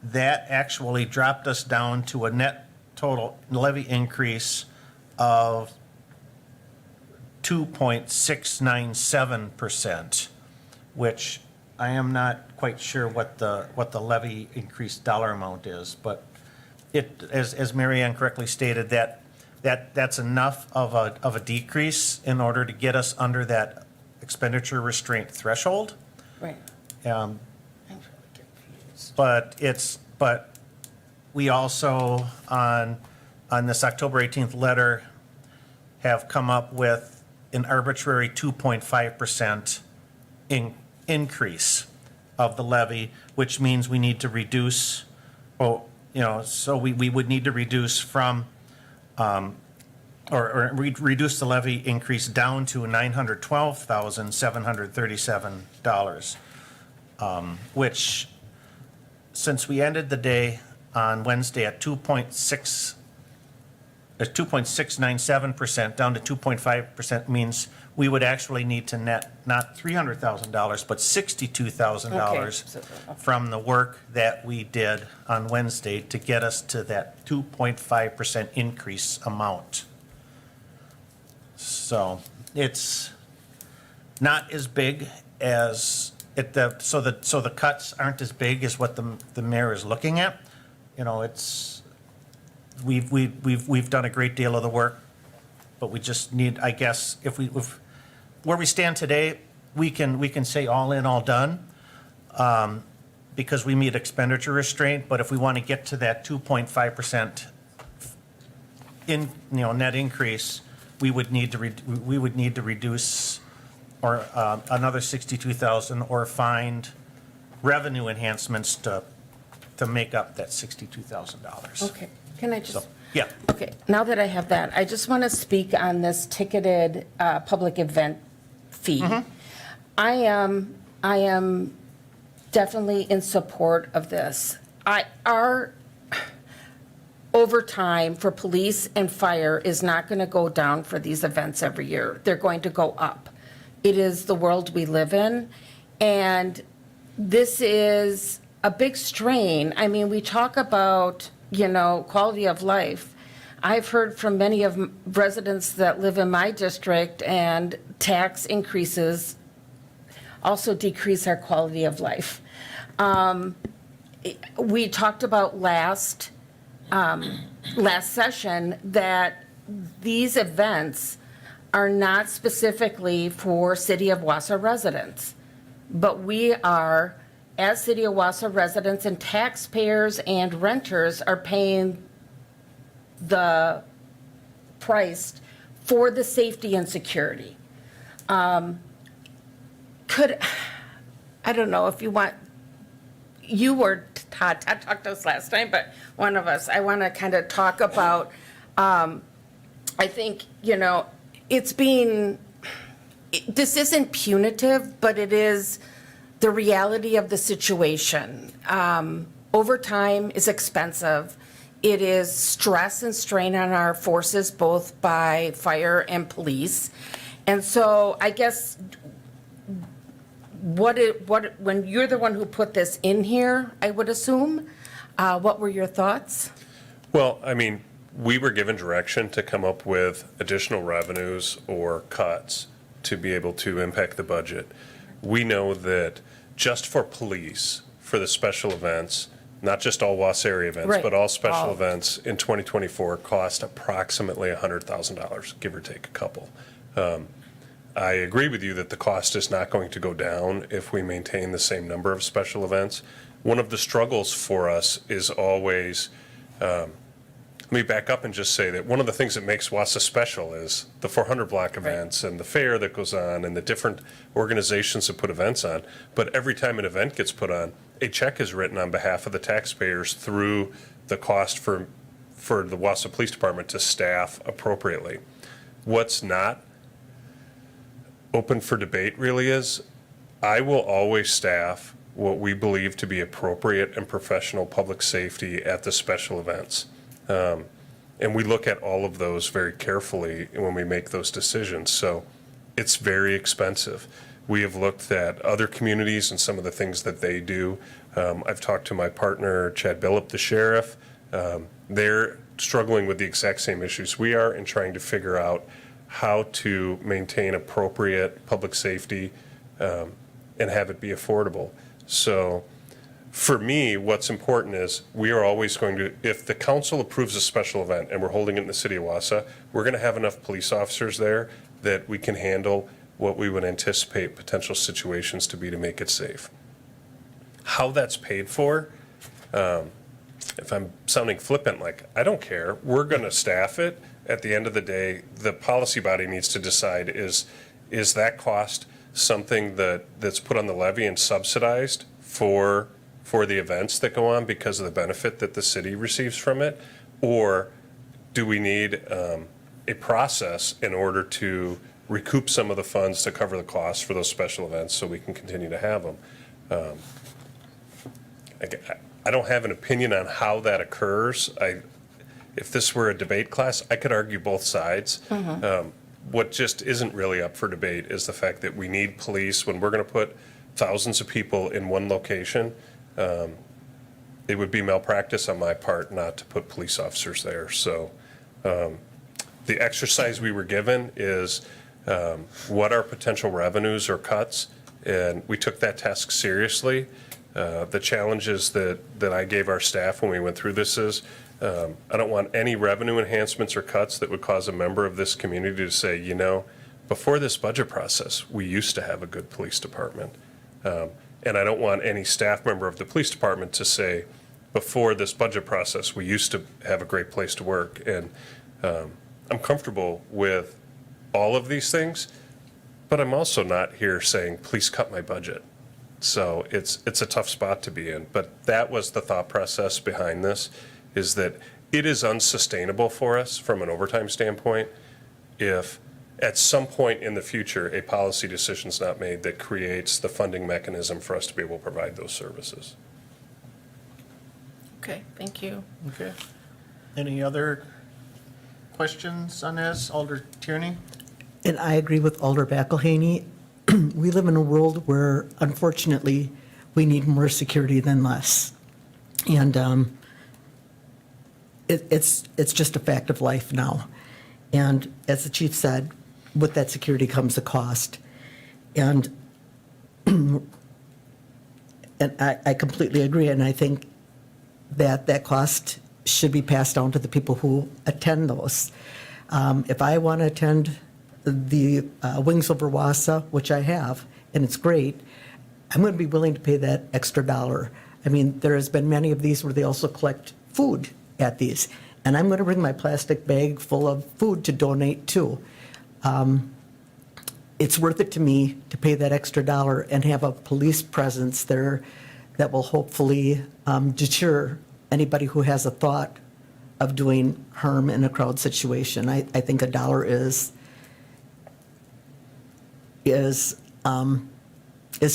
that actually dropped us down to a net total levy increase of 2.697%, which I am not quite sure what the levy increase dollar amount is, but it, as Mary Ann correctly stated, that's enough of a decrease in order to get us under that expenditure restraint threshold. Right. Um, I'm really confused. But we also, on this October 18th letter, have come up with an arbitrary 2.5% increase of the levy, which means we need to reduce, so we would need to reduce from, reduce the levy increase down to $912,737, which, since we ended the day on Wednesday at 2.6, 2.697% down to 2.5% means we would actually need to net not $300,000, but $62,000 Okay. from the work that we did on Wednesday to get us to that 2.5% increase amount. So it's not as big as so the cuts aren't as big as what the mayor is looking at. You know, we've done a great deal of the work, but we just need, I guess, if where we stand today, we can say all in, all done, because we meet expenditure restraint. But if we want to get to that 2.5% net increase, we would need to reduce or another 62,000 or find revenue enhancements to make up that $62,000. Okay, can I just? So, yeah. Okay, now that I have that, I just want to speak on this ticketed public event fee. I am definitely in support of this. Our overtime for police and fire is not going to go down for these events every year. They're going to go up. It is the world we live in, and this is a big strain. I mean, we talk about, quality of life. I've heard from many of residents that live in my district, and tax increases also decrease our quality of life. We talked about last session that these events are not specifically for City of Wausau residents, but we are, as City of Wausau residents and taxpayers and renters, are paying the price for the safety and security. I don't know if you want, you or Todd talked to us last time, but one of us, I want to kind of talk about, I think, this isn't punitive, but it is the reality of the situation. Overtime is expensive. It is stress and strain on our forces, both by fire and police. And so I guess when you're the one who put this in here, I would assume, what were your thoughts? Well, I mean, we were given direction to come up with additional revenues or cuts to be able to impact the budget. We know that just for police, for the special events, not just all Wausau area events, Right. but all special All. events in 2024 cost approximately $100,000, give or take a couple. I agree with you that the cost is not going to go down if we maintain the same number of special events. One of the struggles for us is always, let me back up and just say that one of the things that makes Wausau special is the 400 block events and the fair that goes on and the different organizations that put events on. But every time an event gets put on, a check is written on behalf of the taxpayers through the cost for the Wausau Police Department to staff appropriately. What's not open for debate really is, I will always staff what we believe to be appropriate and professional public safety at the special events. And we look at all of those very carefully when we make those decisions. So it's very expensive. We have looked at other communities and some of the things that they do. I've talked to my partner, Chad Billup, the sheriff. They're struggling with the exact same issues we are and trying to figure out how to maintain appropriate public safety and have it be affordable. So for me, what's important is we are always going to, if the council approves a special event and we're holding it in the city of Wausau, we're going to have enough police officers there that we can handle what we would anticipate potential situations to be to make it safe. How that's paid for, if I'm sounding flippant, like, I don't care, we're going to staff it. At the end of the day, the policy body needs to decide, is that cost something that's put on the levy and subsidized for the events that go on because of the benefit that the city receives from it? Or do we need a process in order to recoup some of the funds to cover the costs for those special events so we can continue to have them? I don't have an opinion on how that occurs. if this were a debate class, I could argue both sides. What just isn't really up for debate is the fact that we need police when we're going to put thousands of people in one location. It would be malpractice on my part not to put police officers there. So the exercise we were given is what are potential revenues or cuts, and we took that task seriously. The challenges that I gave our staff when we went through this is I don't want any revenue enhancements or cuts that would cause a member of this community to say, you know, before this budget process, we used to have a good police department. And I don't want any staff member of the police department to say, before this budget process, we used to have a great place to work. And I'm comfortable with all of these things, but I'm also not here saying, please cut my budget. So it's a tough spot to be in. But that was the thought process behind this, is that it is unsustainable for us from an overtime standpoint if at some point in the future, a policy decision is not made that creates the funding mechanism for us to be able to provide those services. Okay, thank you. Okay. Any other questions on this? Alder Tierney? And I agree with Alder McElhaney. We live in a world where, unfortunately, we need more security than less. And it's just a fact of life now. And as the chief said, with that security comes a cost. And I completely agree, and I think that cost should be passed down to the people who attend those. If I want to attend the Wings Over Wausau, which I have, and it's great, I'm going to be willing to pay that extra dollar. I mean, there has been many of these where they also collect food at these, and I'm going to bring my plastic bag full of food to donate too. It's worth it to me to pay that extra dollar and have a police presence there that will hopefully deter anybody who has a thought of doing harm in a crowd situation. I think a dollar is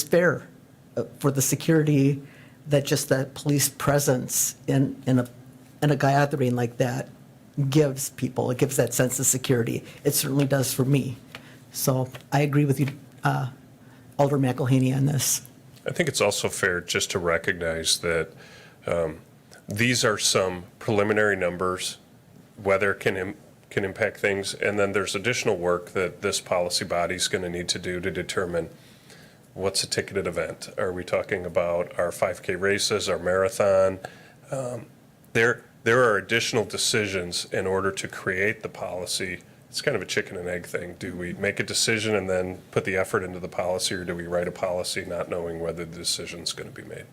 fair for the security that just that police presence in a gathering like that gives people. It gives that sense of security. It certainly does for me. So I agree with you, Alder McElhaney, on this. I think it's also fair just to recognize that these are some preliminary numbers. Weather can impact things, and then there's additional work that this policy body is going to need to do to determine what's a ticketed event. Are we talking about our 5K races, our marathon? There are additional decisions in order to create the policy. It's kind of a chicken and egg thing. Do we make a decision and then put the effort into the policy, or do we write a policy not knowing whether the decision's going to be made?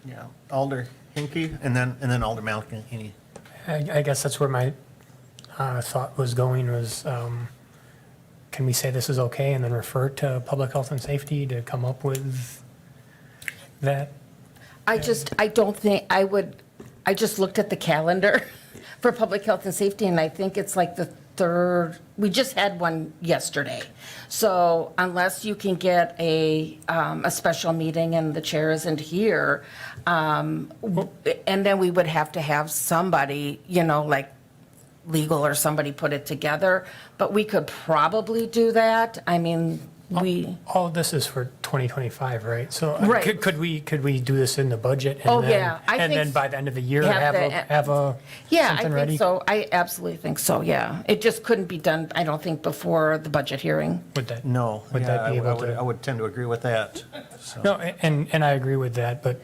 Yeah. Alder Hinkie, and then Alder McElhaney. I guess that's where my thought was going was, can we say this is okay and then refer to public health and safety to come up with that? I don't think, I just looked at the calendar for public health and safety, and I think it's like the third, we just had one yesterday. So unless you can get a special meeting and the chair isn't here, and then we would have to have somebody, like legal or somebody put it together, but we could probably do that. I mean, All of this is for 2025, right? So Right. could we do this in the budget? And Oh, then, yeah. And then by the end of the year, have have the- a Yeah, something I ready? think so. I absolutely think so, yeah. It just couldn't be done, I don't think, before the budget hearing. Would that? No. Would that be able to? I would tend to agree with that. So. No, and I agree with that, but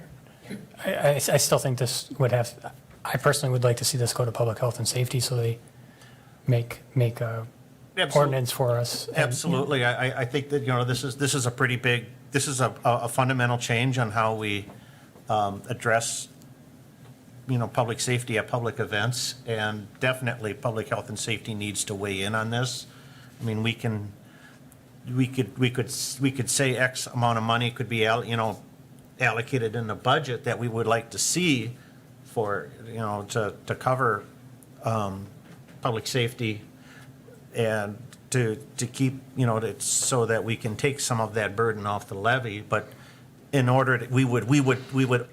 I still think this would have, I personally would like to see this go to public health and safety so they make a ordinance for us. And, Absolutely. I think that, this is a pretty big, this is a fundamental change on how we address, public safety at public events. And definitely, public health and safety needs to weigh in on this. I mean, we could say X amount of money could be, allocated in the budget that we would like to see for, to cover public safety and to keep, so that we can take some of that burden off the levy. But in order to, we would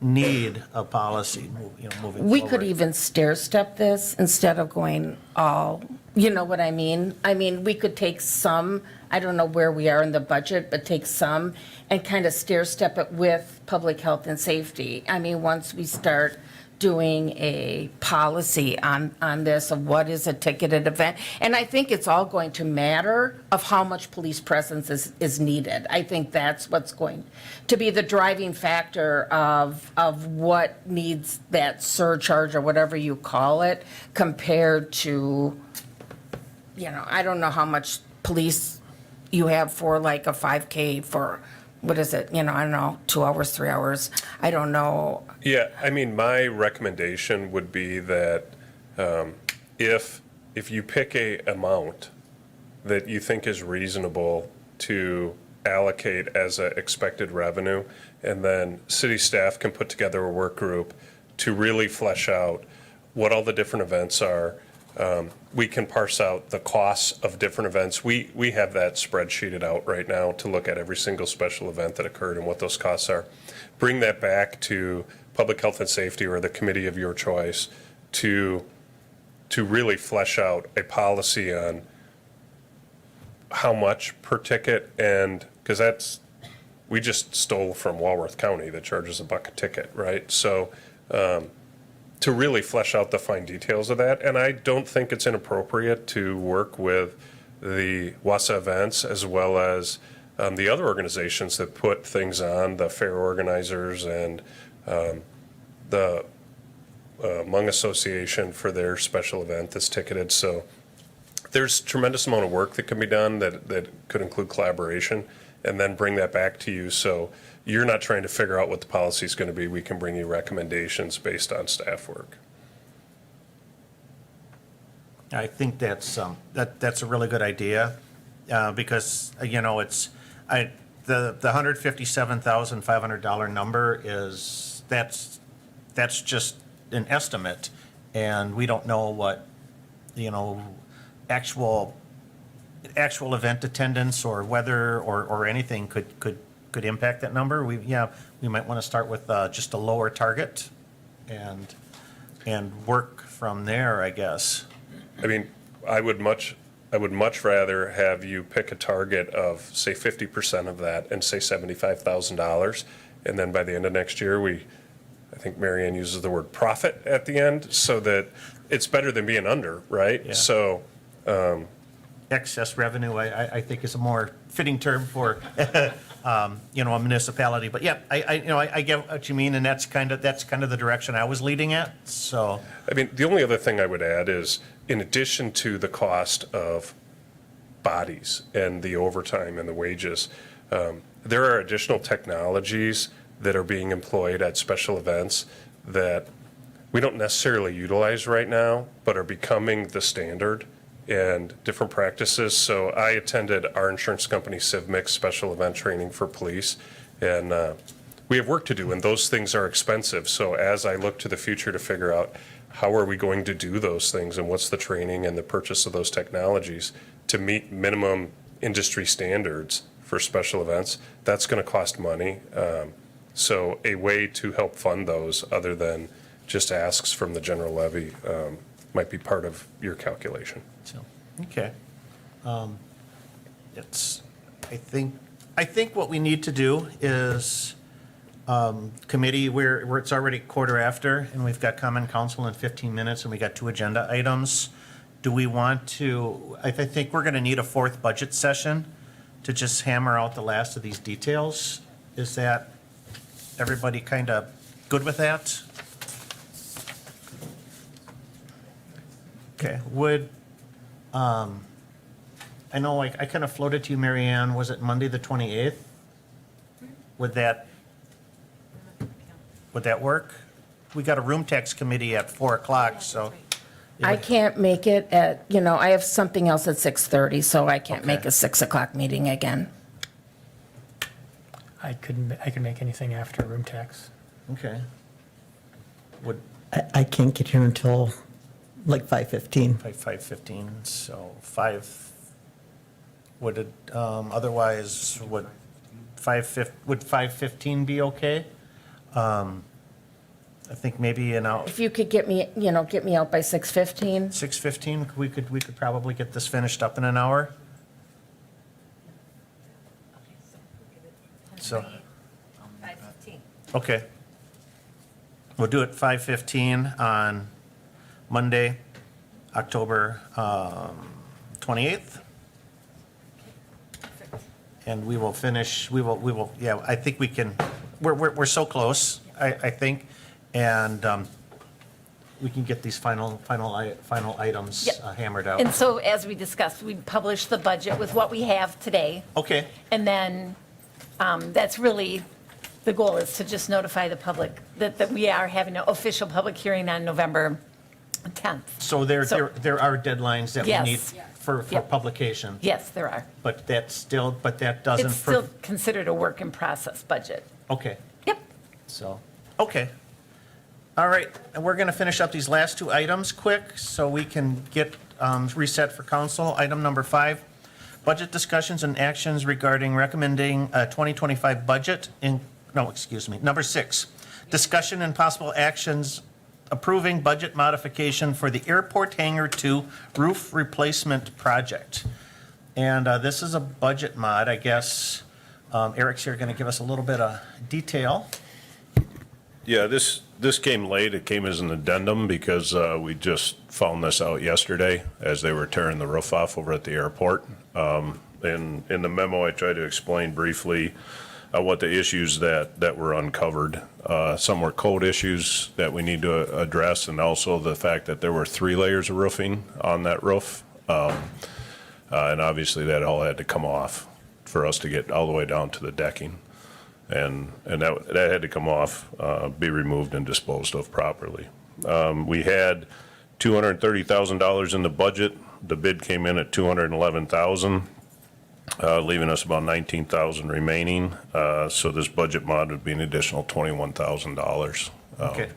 need a policy, moving forward. We could even stair step this instead of going all, you know what I mean? I mean, we could take some, I don't know where we are in the budget, but take some and kind of stair step it with public health and safety. I mean, once we start doing a policy on this of what is a ticketed event. And I think it's all going to matter of how much police presence is needed. I think that's what's going to be the driving factor of what needs that surcharge or whatever you call it compared to, you know, I don't know how much police you have for like a 5K for, what is it, you know, I don't know, 2 hours, 3 hours, I don't know. Yeah, I mean, my recommendation would be that if you pick a amount that you think is reasonable to allocate as a expected revenue, and then city staff can put together a work group to really flesh out what all the different events are. We can parse out the costs of different events. We have that spreadsheeted out right now to look at every single special event that occurred and what those costs are. Bring that back to Public Health and Safety or the committee of your choice to really flesh out a policy on how much per ticket, and because we just stole from Walworth County that charges $1 a ticket, right? So to really flesh out the fine details of that. And I don't think it's inappropriate to work with the Wausau events as well as the other organizations that put things on, the fair organizers and the Hmong Association for their special event that's ticketed. So there's tremendous amount of work that can be done that could include collaboration, and then bring that back to you. So you're not trying to figure out what the policy is going to be. We can bring you recommendations based on staff work. I think that's a really good idea, because, you know, the $157,500 number is, that's just an estimate, and we don't know what, you know, actual event attendance or weather or anything could impact that number. We might want to start with just a lower target and work from there, I guess. I mean, I would much rather have you pick a target of, say, 50% of that and say $75,000. And then by the end of next year, I think Mary Ann uses the word profit at the end, so that it's better than being under, right? Yeah. So, Excess revenue, I think, is a more fitting term for, you know, a municipality. But yeah, I get what you mean, and that's kind of the direction I was leading at, so. I mean, the only other thing I would add is, in addition to the cost of bodies and the overtime and the wages, there are additional technologies that are being employed at special events that we don't necessarily utilize right now, but are becoming the standard and different practices. So I attended our insurance company CivMix special event training for police, and we have work to do, and those things are expensive. So as I look to the future to figure out how are we going to do those things and what's the training and the purchase of those technologies to meet minimum industry standards for special events, that's going to cost money. So a way to help fund those other than just asks from the general levy might be part of your calculation. So, okay. I think what we need to do is, committee, where it's already 1:15, and we've got common council in 15 minutes, and we got 2 agenda items. Do we want to, I think we're going to need a 4th budget session to just hammer out the last of these details. Is that, everybody kind of good with that? Okay, I know I kind of floated to you, Mary Ann, was it Monday the 28th? Would that work? We got a room tax committee at 4 o'clock, so. I can't make it at, you know, I have something else at 6:30, so I can't make a 6 o'clock meeting again. I could make anything after room tax. Okay. I can't get here until like 5:15. 5:15, so 5, would it, otherwise, would 5:15 be okay? I think maybe an hour, If you could get me, get me out by 6:15. 6:15, we could probably get this finished up in an hour. So, 5:15. okay. We'll do it 5:15 on Monday, October 28th. And we will finish, we will, yeah, I think we can, we're so close, I think. And we can get these final items Yep. hammered out. And so, as we discussed, we publish the budget with what we have today. Okay, And then that's really, the goal is to just notify the public that we are having an official public hearing on November 10th. so there are deadlines that we Yes. need for Yep. publication. Yes, there are. But that doesn't. It's still considered a work in process budget. Okay, Yep. so, okay. All right, and we're going to finish up these last two items quick so we can get reset for council. Item number 5, budget discussions and actions regarding recommending a 2025 budget Number 6, discussion and possible actions approving budget modification for the Airport Hangar 2 roof replacement project. And this is a budget mod, I guess. Eric's here going to give us a little bit of detail. Yeah, this came late. It came as an addendum because we just found this out yesterday as they were tearing the roof off over at the airport. In the memo, I tried to explain briefly what the issues that were uncovered. Some were code issues that we need to address, and also the fact that there were 3 layers of roofing on that roof. And obviously, that all had to come off for us to get all the way down to the decking. And that had to come off, be removed and disposed of properly. We had $230,000 in the budget. The bid came in at $211,000, leaving us about $19,000 remaining. So this budget mod would be an additional $21,000. Okay.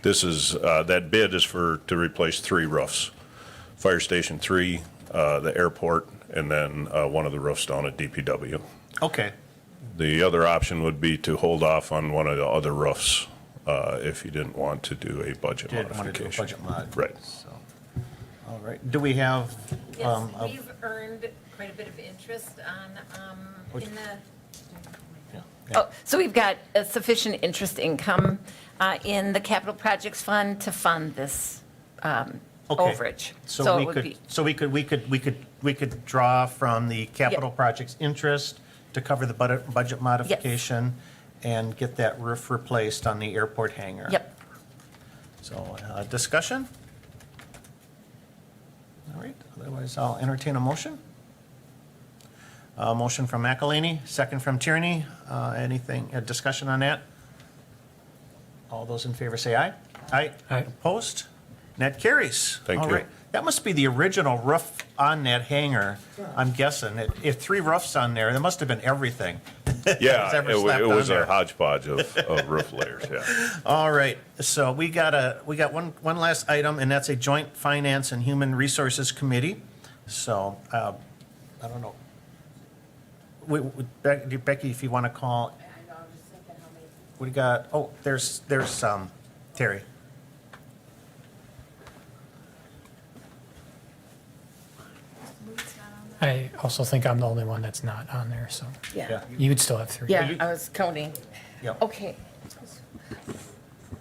This is, that bid is to replace 3 roofs. Fire Station 3, the airport, and then one of the roofs down at DPW. Okay. The other option would be to hold off on one of the other roofs if you didn't want to do a budget Did want to do a modification. budget mod. Right. So, all right. Do we have? Yes, we've earned quite a bit of interest on, in the. Oh, so we've got a sufficient interest income in the capital projects fund to fund this overage. So it would be. we could draw from the capital projects interest to cover the budget modification and get that roof replaced on the airport hangar. Yep. So, discussion? All right, otherwise I'll entertain a motion. Motion from McElhaney, second from Tierney. Anything, discussion on that? All those in favor say aye. Aye. Aye. Opposed? That carries. Thank All you. right. That must be the original roof on that hangar, I'm guessing. If 3 roofs on there, there must have been everything. Yeah, was ever it slapped was on a there. hodgepodge of roof layers, yeah. All right, so we got one last item, and that's a joint finance and human resources committee. So, I don't know. Becky, if you want to call, we got, oh, there's Terry. I also think I'm the only one that's not on there, so Yeah. you would still have 3. Yeah, I was counting. Yeah. Okay.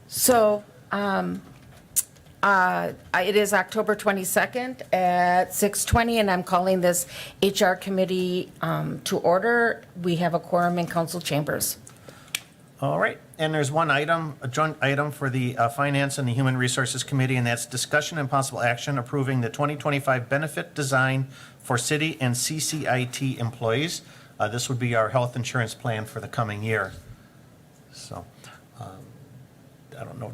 So, it is October 22nd at 6:20, and I'm calling this HR committee to order. We have a quorum in council chambers. All right, and there's one item, a joint item for the Finance and the Human Resources Committee, and that's discussion and possible action approving the 2025 benefit design for city and CCIT employees. This would be our health insurance plan for the coming year. So, I don't know,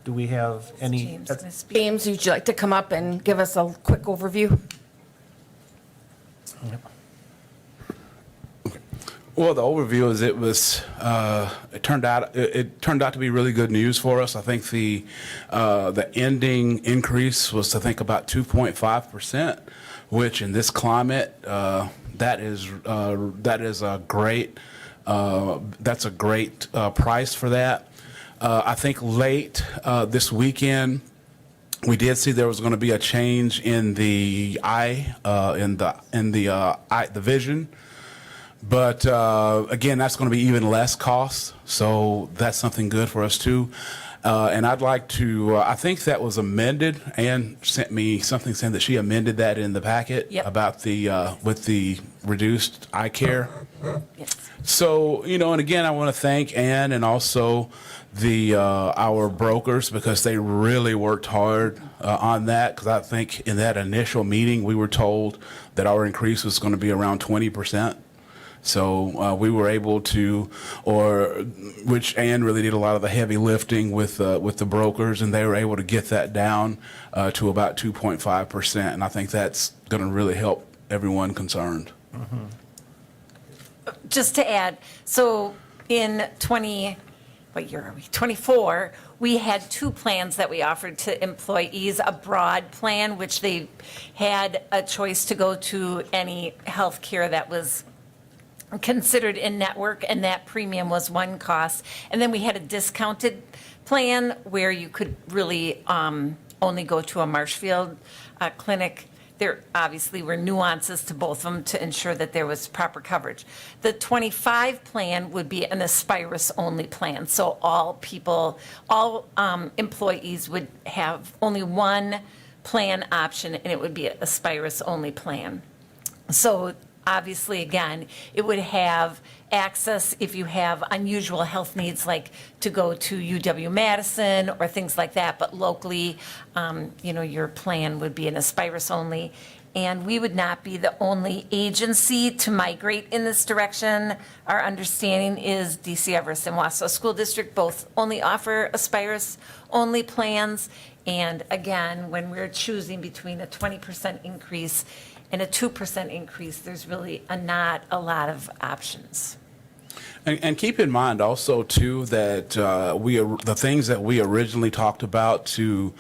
do we have any? James gonna speak? James, would you like to come up and give us a quick overview? Well, the overview is it turned out to be really good news for us. I think the ending increase was, I think, about 2.5%, which in this climate that is a great price for that. I think late this weekend, we did see there was going to be a change in the vision. But again, that's going to be even less cost, so that's something good for us too. And I'd like to, I think that was amended. Ann sent me something saying that she amended that in the packet about the, with the reduced eye care. Yes. So, and again, I want to thank Ann and also our brokers, because they really worked hard on that, because I think in that initial meeting, we were told that our increase was going to be around 20%. So we were able to, which Ann really did a lot of the heavy lifting with the brokers, and they were able to get that down to about 2.5%. And I think that's going to really help everyone concerned. Mm-hmm. Just to add, so in 24, we had two plans that we offered to employees, a broad plan, which they had a choice to go to any health care that was considered in network, and that premium was one cost. And then we had a discounted plan where you could really only go to a Marshfield clinic. There obviously were nuances to both of them to ensure that there was proper coverage. The 25 plan would be an Aspirus-only plan. So all employees would have only one plan option, and it would be an Aspirus-only plan. So obviously, again, it would have access if you have unusual health needs, like to go to UW-Madison or things like that, but locally, your plan would be an Aspirus only. And we would not be the only agency to migrate in this direction. Our understanding is DC Everest and Wausau School District both only offer Aspirus only plans. And again, when we're choosing between a 20% increase and a 2% increase, there's really not a lot of options. And keep in mind also too that the things that we originally talked about to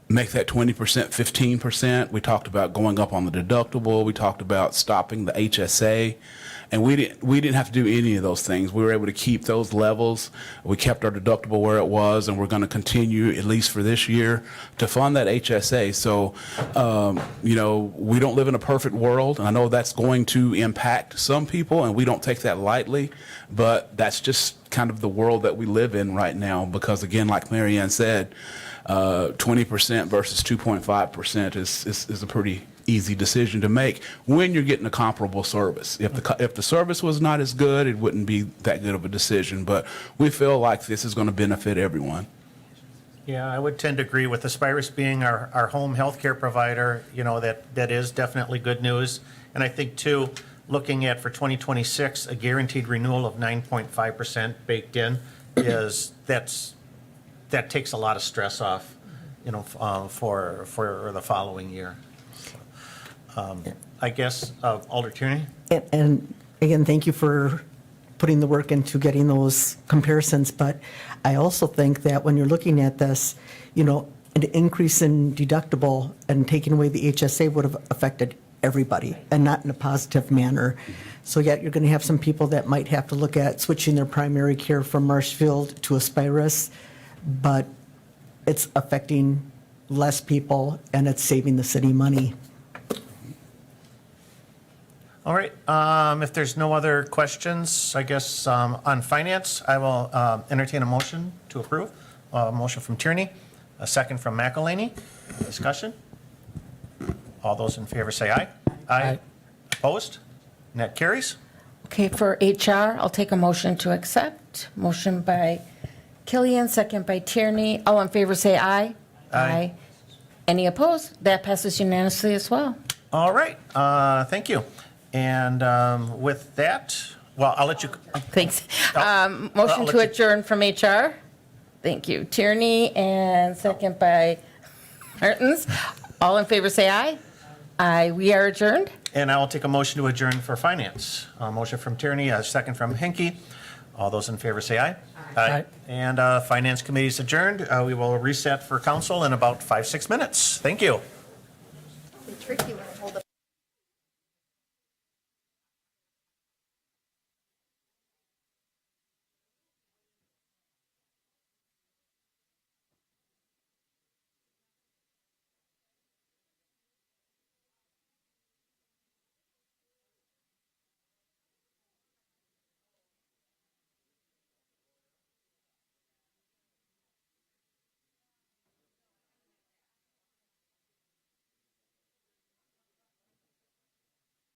make that 20%, 15%, we talked about going up on the deductible, we talked about stopping the HSA, and we didn't have to do any of those things. We were able to keep those levels. We kept our deductible where it was, and we're going to continue, at least for this year, to fund that HSA. So, we don't live in a perfect world, and I know that's going to impact some people, and we don't take that lightly, but that's just kind of the world that we live in right now, because again, like Mary Ann said, 20% versus 2.5% is a pretty easy decision to make when you're getting a comparable service. If the service was not as good, it wouldn't be that good of a decision. But we feel like this is going to benefit everyone. Yeah, I would tend to agree with Aspirus being our home healthcare provider. That is definitely good news. And I think too, looking at for 2026, a guaranteed renewal of 9.5% baked in that takes a lot of stress off, for the following year. I guess, Alder Tierney? And again, thank you for putting the work into getting those comparisons. But I also think that when you're looking at this, an increase in deductible and taking away the HSA would have affected everybody and not in a positive manner. So yet you're going to have some people that might have to look at switching their primary care from Marshfield to Aspirus, but it's affecting less people and it's saving the city money. All right, if there's no other questions, I guess, on finance, I will entertain a motion to approve. A motion from Tierney, a second from McElhaney. Discussion? All those in favor say aye. Aye. Opposed? And that carries. Okay, for HR, I'll take a motion to accept. Motion by Killian, second by Tierney. All in favor say aye. Aye. Any opposed? That passes unanimously as well. All right, thank you. And with that, well, I'll let you. Thanks. I'll Motion let to you- adjourn from HR. Thank you. Tierney, and second by Martins. All in favor say aye. Aye. We are adjourned. And I will take a motion to adjourn for finance. A motion from Tierney, a second from Hinkie. All those in favor say aye. Aye. And finance committee is adjourned. We will reset for council in about 5-6 minutes. Thank you. Tricky when I hold up